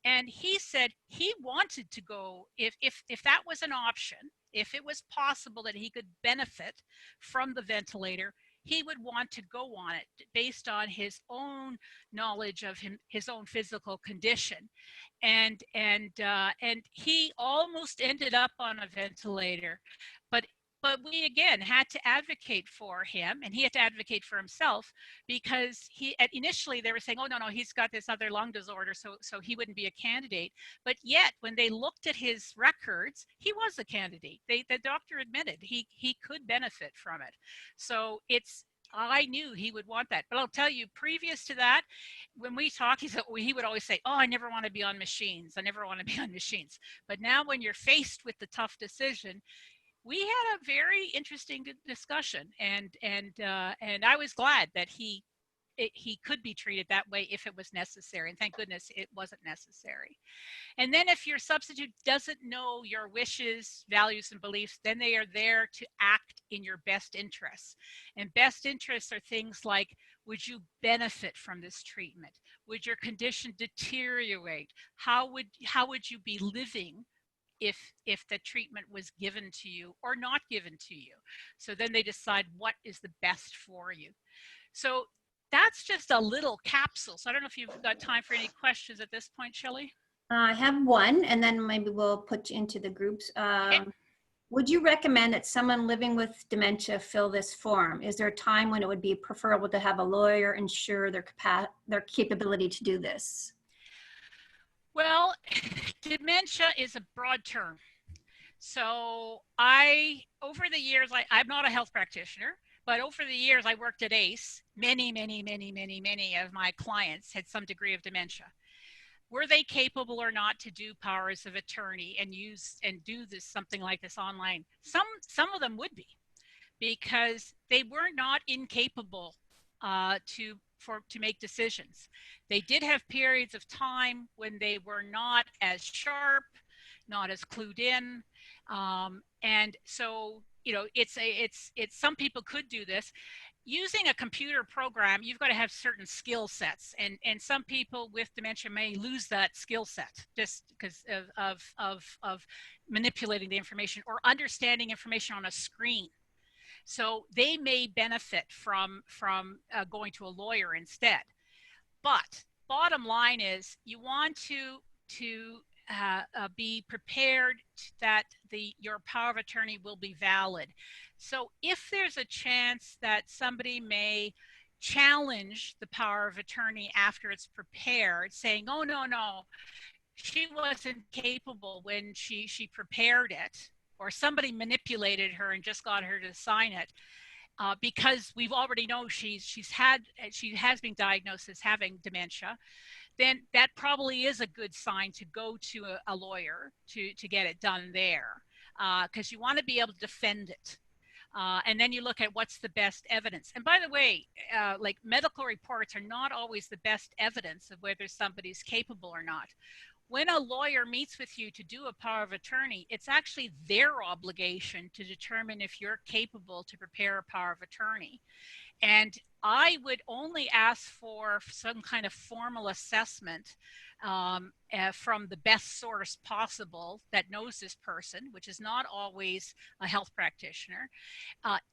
and he said he wanted to go if that was an option, if it was possible that he could benefit from the ventilator, he would want to go on it based on his own knowledge of his own physical condition. And he almost ended up on a ventilator, but But we again had to advocate for him, and he had to advocate for himself, because initially they were saying, oh no, he's got this other lung disorder, so he wouldn't be a candidate. But yet when they looked at his records, he was a candidate. The doctor admitted he could benefit from it. So I knew he would want that. But I'll tell you, previous to that, when we talked, he would always say, oh, I never want to be on machines. I never want to be on machines. But now when you're faced with the tough decision, we had a very interesting discussion, and I was glad that he could be treated that way if it was necessary, and thank goodness it wasn't necessary. And then if your substitute doesn't know your wishes, values, and beliefs, then they are there to act in your best interests. And best interests are things like, would you benefit from this treatment? Would your condition deteriorate? How would you be living if the treatment was given to you or not given to you? So then they decide what is the best for you. So that's just a little capsule. So I don't know if you've got time for any questions at this point, Shelley. I have one, and then maybe we'll put you into the groups. Would you recommend that someone living with dementia fill this form? Is there a time when it would be preferable to have a lawyer ensure their capability to do this? Well, dementia is a broad term. So over the years, I'm not a health practitioner, but over the years I worked at ACE. Many of my clients had some degree of dementia. Were they capable or not to do powers of attorney and do something like this online? Some of them would be, because they were not incapable to make decisions. They did have periods of time when they were not as sharp, not as clued in, and so it's some people could do this. Using a computer program, you've got to have certain skill sets, and some people with dementia may lose that skill set just because of manipulating the information or understanding information on a screen. So they may benefit from going to a lawyer instead. But bottom line is, you want to be prepared that your power of attorney will be valid. So if there's a chance that somebody may challenge the power of attorney after it's prepared, saying, oh no, she wasn't capable when she prepared it, or somebody manipulated her and just got her to sign it, because we've already know she has been diagnosed as having dementia, then that probably is a good sign to go to a lawyer to get it done there, because you want to be able to defend it. And then you look at what's the best evidence. And by the way, like, medical reports are not always the best evidence of whether somebody's capable or not. When a lawyer meets with you to do a power of attorney, it's actually their obligation to determine if you're capable to prepare a power of attorney. And I would only ask for some kind of formal assessment from the best source possible that knows this person, which is not always a health practitioner.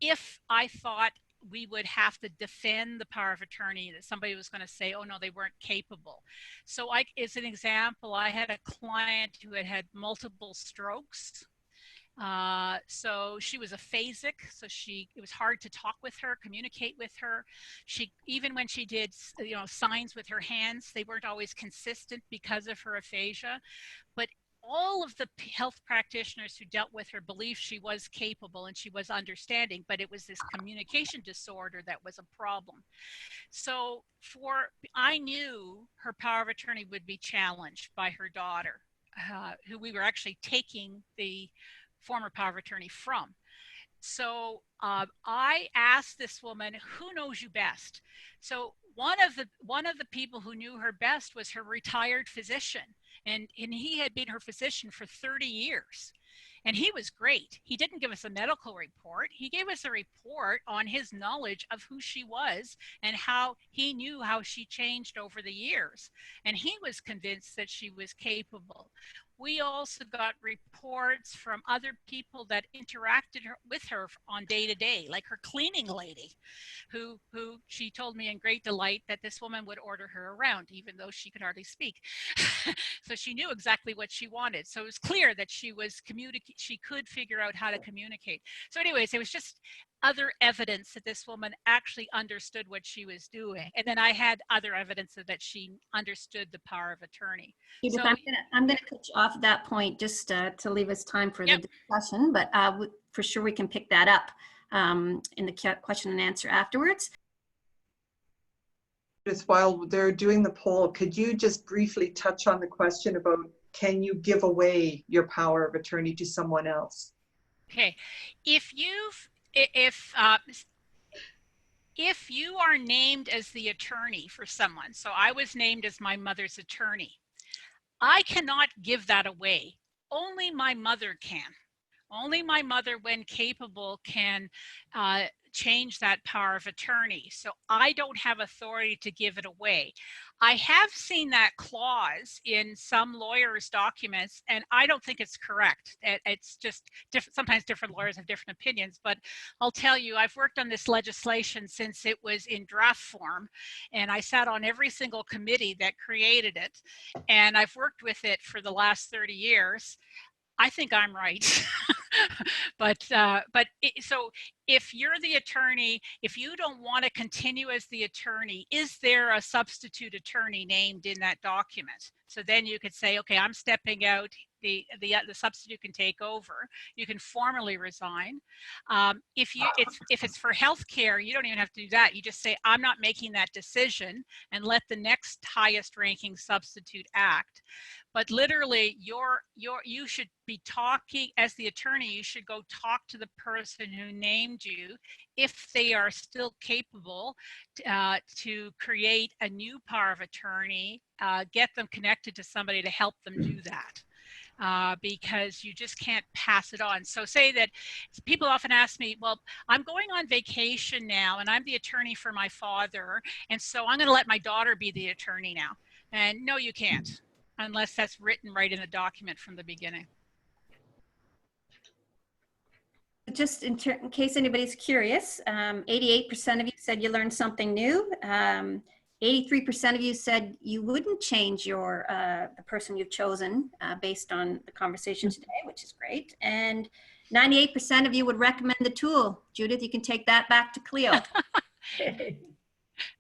If I thought we would have to defend the power of attorney, that somebody was going to say, oh no, they weren't capable. So as an example, I had a client who had multiple strokes. So she was aphasic, so it was hard to talk with her, communicate with her. Even when she did signs with her hands, they weren't always consistent because of her aphasia. But all of the health practitioners who dealt with her believed she was capable and she was understanding, but it was this communication disorder that was a problem. So I knew her power of attorney would be challenged by her daughter, who we were actually taking the former power of attorney from. So I asked this woman, who knows you best? So one of the people who knew her best was her retired physician, and he had been her physician for 30 years. And he was great. He didn't give us a medical report. He gave us a report on his knowledge of who she was and how he knew how she changed over the years. And he was convinced that she was capable. we also got reports from other people that interacted with her on day to day, like her cleaning lady, who she told me in great delight that this woman would order her around, even though she could hardly speak. So she knew exactly what she wanted. So it was clear that she could figure out how to communicate. So anyways, it was just other evidence that this woman actually understood what she was doing. And then I had other evidence that she understood the power of attorney. Judith, So I'm gonna cut you off at that point just to leave us time for Yep. the discussion, but for sure we can pick that up in the question and answer afterwards. Just while they're doing the poll, could you just briefly touch on the question about, can you give away your power of attorney to someone else? okay, if you are named as the attorney for someone, so I was named as my mother's attorney, I cannot give that away. Only my mother can. Only my mother, when capable, can change that power of attorney. So I don't have authority to give it away. I have seen that clause in some lawyers' documents, and I don't think it's correct. It's just different. Sometimes different lawyers have different opinions, but I'll tell you, I've worked on this legislation since it was in draft form, and I sat on every single committee that created it, and I've worked with it for the last 30 years. I think I'm right. So if you're the attorney, if you don't want to continue as the attorney, is there a substitute attorney named in that document? So then you could say, okay, I'm stepping out. The substitute can take over. You can formally resign. If it's for healthcare, you don't even have to do that. You just say, I'm not making that decision, and let the next highest ranking substitute act. But literally, you should be talking as the attorney. You should go talk to the person who named you, if they are still capable to create a new power of attorney. Get them connected to somebody to help them do that. Because you just can't pass it on. So say that people often ask me, well, I'm going on vacation now and I'm the attorney for my father, and so I'm going to let my daughter be the attorney now. And no, you can't, unless that's written right in the document from the beginning. Just in case anybody's curious, 88% of you said you learned something new. 83% of you said you wouldn't change the person you've chosen based on the conversation today, which is great. And 98% of you would recommend the tool. Judith, you can take that back to Cleo.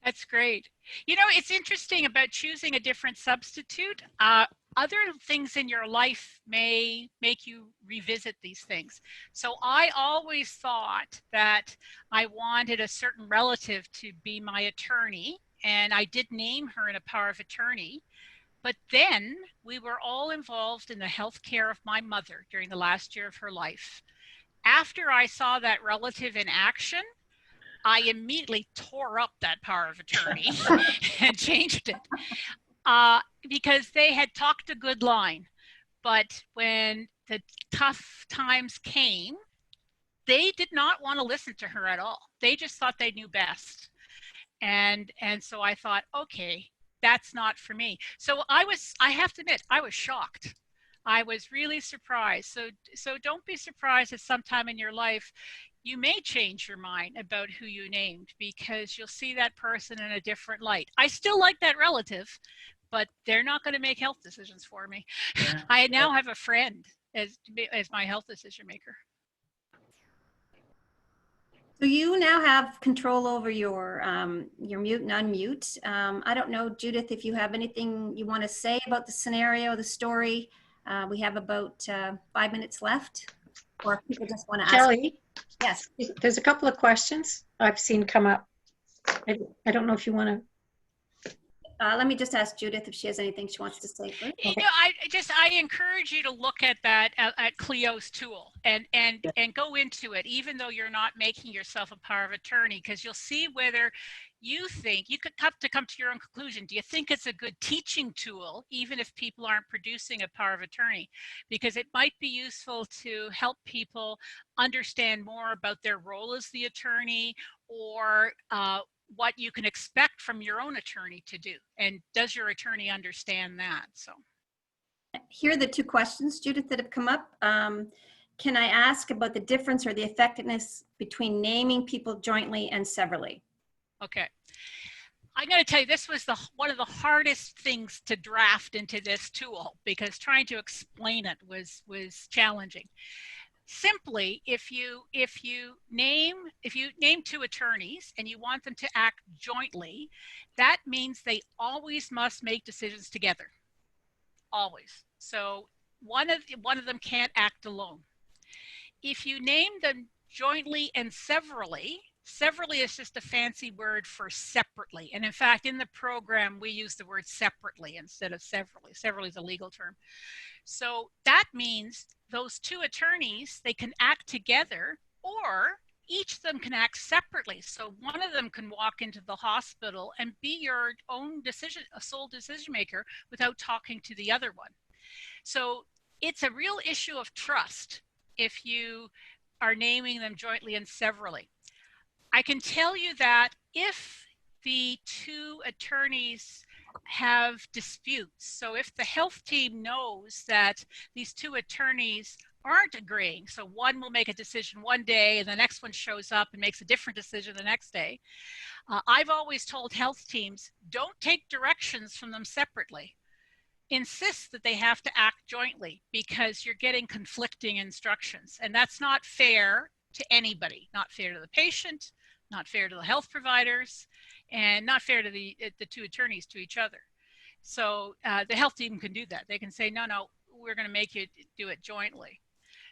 That's great. You know, it's interesting about choosing a different substitute. Other things in your life may make you revisit these things. So I always thought that I wanted a certain relative to be my attorney, and I did name her in a power of attorney. But then we were all involved in the health care of my mother during the last year of her life. After I saw that relative in action, I immediately tore up that power of attorney and changed it. Because they had talked a good line, but when the tough times came, they did not want to listen to her at all. They just thought they knew best. And so I thought, okay, that's not for me. So I have to admit, I was shocked. I was really surprised. So don't be surprised at sometime in your life you may change your mind about who you named, because you'll see that person in a different light. I still like that relative, but they're not going to make health decisions for me. Yeah. I now have a friend as my health decision maker. So you now have control over your mute and unmute. I don't know, Judith, if you have anything you want to say about the scenario, the story. We have about 5 minutes left, or if people just want to ask. Kelly, yes, there's a couple of questions I've seen come up. I don't know if you want to. Let me just ask Judith if she has anything she wants to say first. You know, I encourage you to look at that at Cleo's tool and go into it, even though you're not making yourself a power of attorney, because you'll see whether you think you could come to your own conclusion. Do you think it's a good teaching tool, even if people aren't producing a power of attorney? Because it might be useful to help people understand more about their role as the attorney, or what you can expect from your own attorney to do, and does your attorney understand that? So Here are the two questions, Judith, that have come up. Can I ask about the difference or the effectiveness between naming people jointly and severally? Okay. I'm going to tell you, this was one of the hardest things to draft into this tool, because trying to explain it was challenging. Simply, if you name two attorneys and you want them to act jointly, that means they always must make decisions together. Always. So one of them can't act alone. If you name them jointly and severally is just a fancy word for separately. And in fact, in the program, we use the word separately instead of severally. Severally is a legal term. So that means those two attorneys, they can act together, or each of them can act separately. So one of them can walk into the hospital and be your own sole decision maker without talking to the other one. So it's a real issue of trust if you are naming them jointly and severally. I can tell you that if the two attorneys have disputes, so if the health team knows that these two attorneys aren't agreeing, so one will make a decision one day and the next one shows up and makes a different decision the next day, I've always told health teams, don't take directions from them separately. Insist that they have to act jointly, because you're getting conflicting instructions, and that's not fair to anybody. Not fair to the patient, not fair to the health providers, and not fair to the two attorneys to each other. So the health team can do that. They can say, no, we're going to make you do it jointly.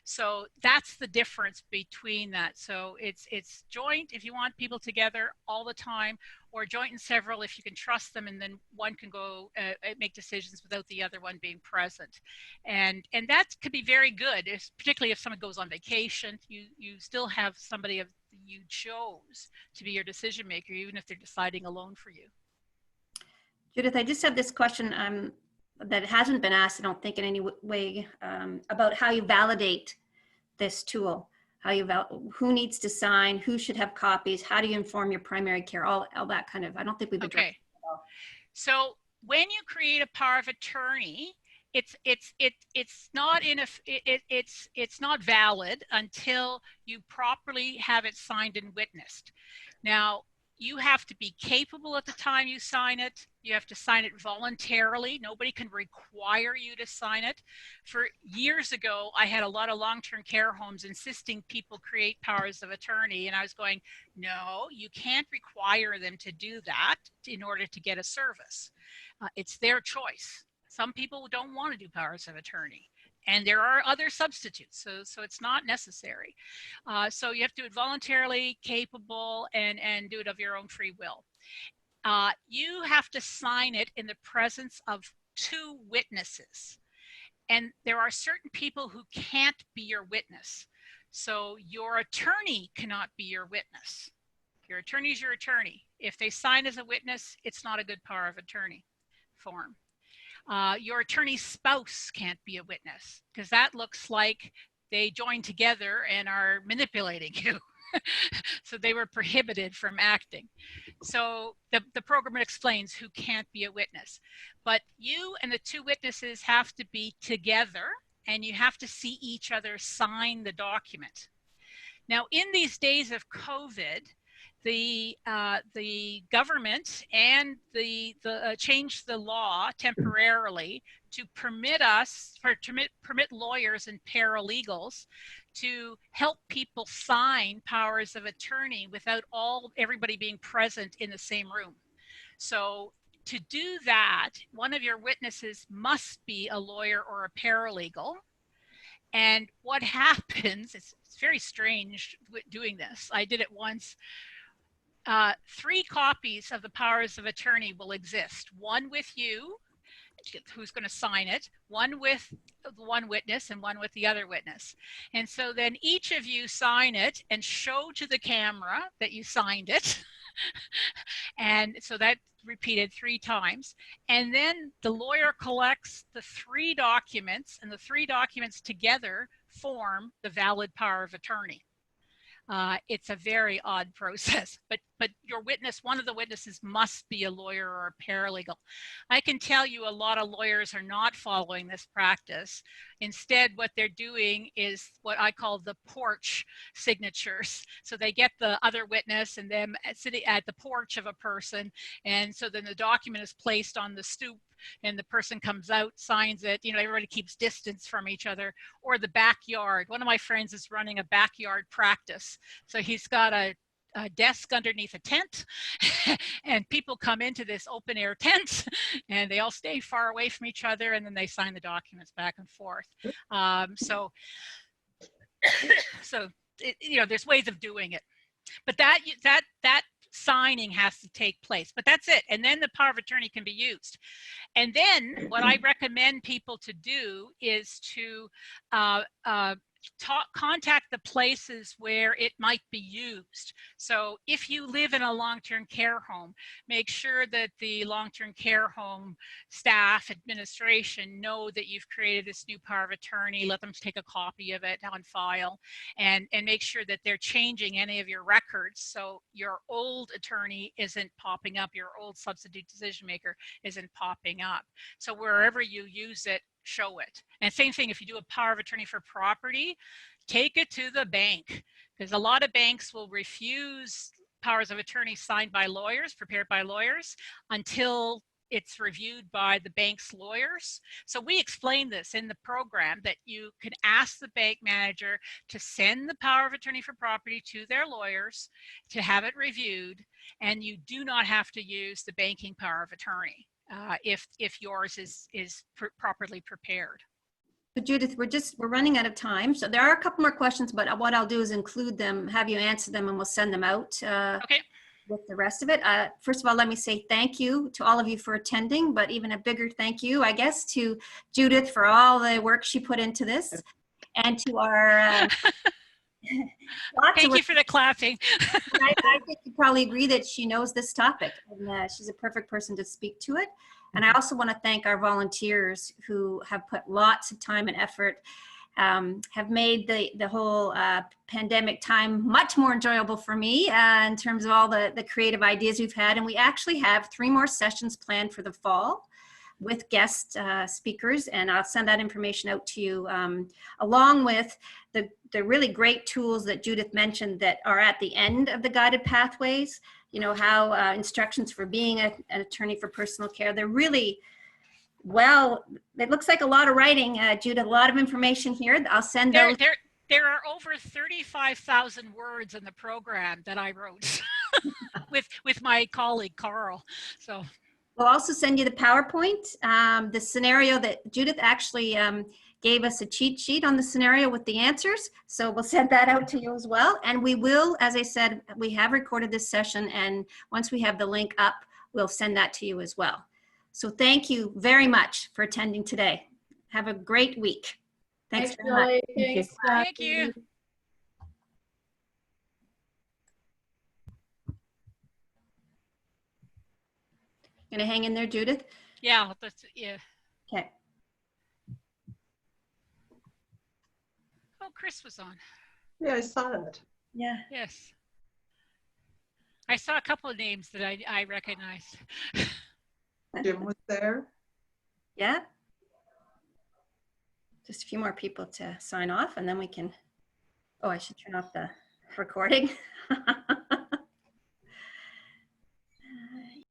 So that's the difference between that. So it's joint if you want people together all the time, or joint and several if you can trust them, and then one can go make decisions without the other one being present. And that could be very good, particularly if someone goes on vacation. You still have somebody you chose to be your decision maker, even if they're deciding alone for you. Judith, I just have this question that hasn't been asked, I don't think, in any way, about how you validate this tool. Who needs to sign, who should have copies, how do you inform your primary care, all that kind of, I don't think we've addressed it at all. So when you create a power of attorney, it's not valid until you properly have it signed and witnessed. Now, you have to be capable at the time you sign it. You have to sign it voluntarily. Nobody can require you to sign it. For years ago, I had a lot of long-term care homes insisting people create powers of attorney, and I was going, no, you can't require them to do that in order to get a service. It's their choice. Some people don't want to do powers of attorney, and there are other substitutes, so it's not necessary. So you have to do it voluntarily, capable, and do it of your own free will. You have to sign it in the presence of two witnesses, and there are certain people who can't be your witness. So your attorney cannot be your witness. Your attorney is your attorney. If they sign as a witness, it's not a good power of attorney form. Your attorney's spouse can't be a witness, because that looks like they joined together and are manipulating you. So they were prohibited from acting. So the program explains who can't be a witness. But you and the two witnesses have to be together, and you have to see each other sign the document. Now, in these days of COVID, the government and changed the law temporarily to permit lawyers and paralegals to help people sign powers of attorney without everybody being present in the same room. So to do that, one of your witnesses must be a lawyer or a paralegal. And what happens, it's very strange doing this. I did it once. 3 copies of the powers of attorney will exist. One with you, who's going to sign it, one with one witness, and one with the other witness. And so then each of you sign it and show to the camera that you signed it. And so that repeated 3 times. And then the lawyer collects the 3 documents, and the 3 documents together form the valid power of attorney. It's a very odd process, but your witness, one of the witnesses must be a lawyer or a paralegal. I can tell you a lot of lawyers are not following this practice. Instead, what they're doing is what I call the porch signatures. So they get the other witness and them sitting at the porch of a person, and so then the document is placed on the stoop and the person comes out, signs it, you know, everybody keeps distance from each other. Or the backyard. One of my friends is running a backyard practice. So he's got a desk underneath a tent and people come into this open air tent and they all stay far away from each other and then they sign the documents back and forth. So you know, there's ways of doing it, but that signing has to take place, but that's it. And then the power of attorney can be used. And then what I recommend people to do is to contact the places where it might be used. So if you live in a long-term care home, make sure that the long-term care home staff, administration know that you've created this new power of attorney. Let them take a copy of it on file and make sure that they're changing any of your records so your old attorney isn't popping up, your old substitute decision maker isn't popping up. So wherever you use it, show it. And same thing, if you do a power of attorney for property, take it to the bank, because a lot of banks will refuse powers of attorney signed by lawyers, prepared by lawyers, until it's reviewed by the bank's lawyers. So we explain this in the program that you can ask the bank manager to send the power of attorney for property to their lawyers to have it reviewed, and you do not have to use the banking power of attorney if yours is properly prepared. So Judith, we're running out of time. So there are a couple more questions, but what I'll do is include them, have you answer them, and we'll send them out Okay. with the rest of it. First of all, let me say thank you to all of you for attending, but even a bigger thank you, I guess, to Judith for all the work she put into this, and to our thank you for the clapping. I think you probably agree that she knows this topic, and she's a perfect person to speak to it. And I also want to thank our volunteers who have put lots of time and effort, have made the whole pandemic time much more enjoyable for me in terms of all the creative ideas we've had. And we actually have 3 more sessions planned for the fall with guest speakers, and I'll send that information out to you, along with the really great tools that Judith mentioned that are at the end of the guided pathways. You know, how instructions for being an attorney for personal care, they're really, well, it looks like a lot of writing, Judith, a lot of information here. I'll send those. There are over 35,000 words in the program that I wrote with my colleague, Carl. So We'll also send you the PowerPoint, the scenario that Judith actually gave us a cheat sheet on the scenario with the answers. So we'll send that out to you as well. And we will, as I said, we have recorded this session, and once we have the link up, we'll send that to you as well. So thank you very much for attending today. Have a great week. Thanks very much. Thanks, thank you. Gonna hang in there, Judith? Yeah, yeah. Okay. Oh, Chris was on. Yeah, I saw that. Yeah. Yes. I saw a couple of names that I recognized. Jim was there. Yeah. Just a few more people to sign off, and then we can, oh, I should turn off the recording.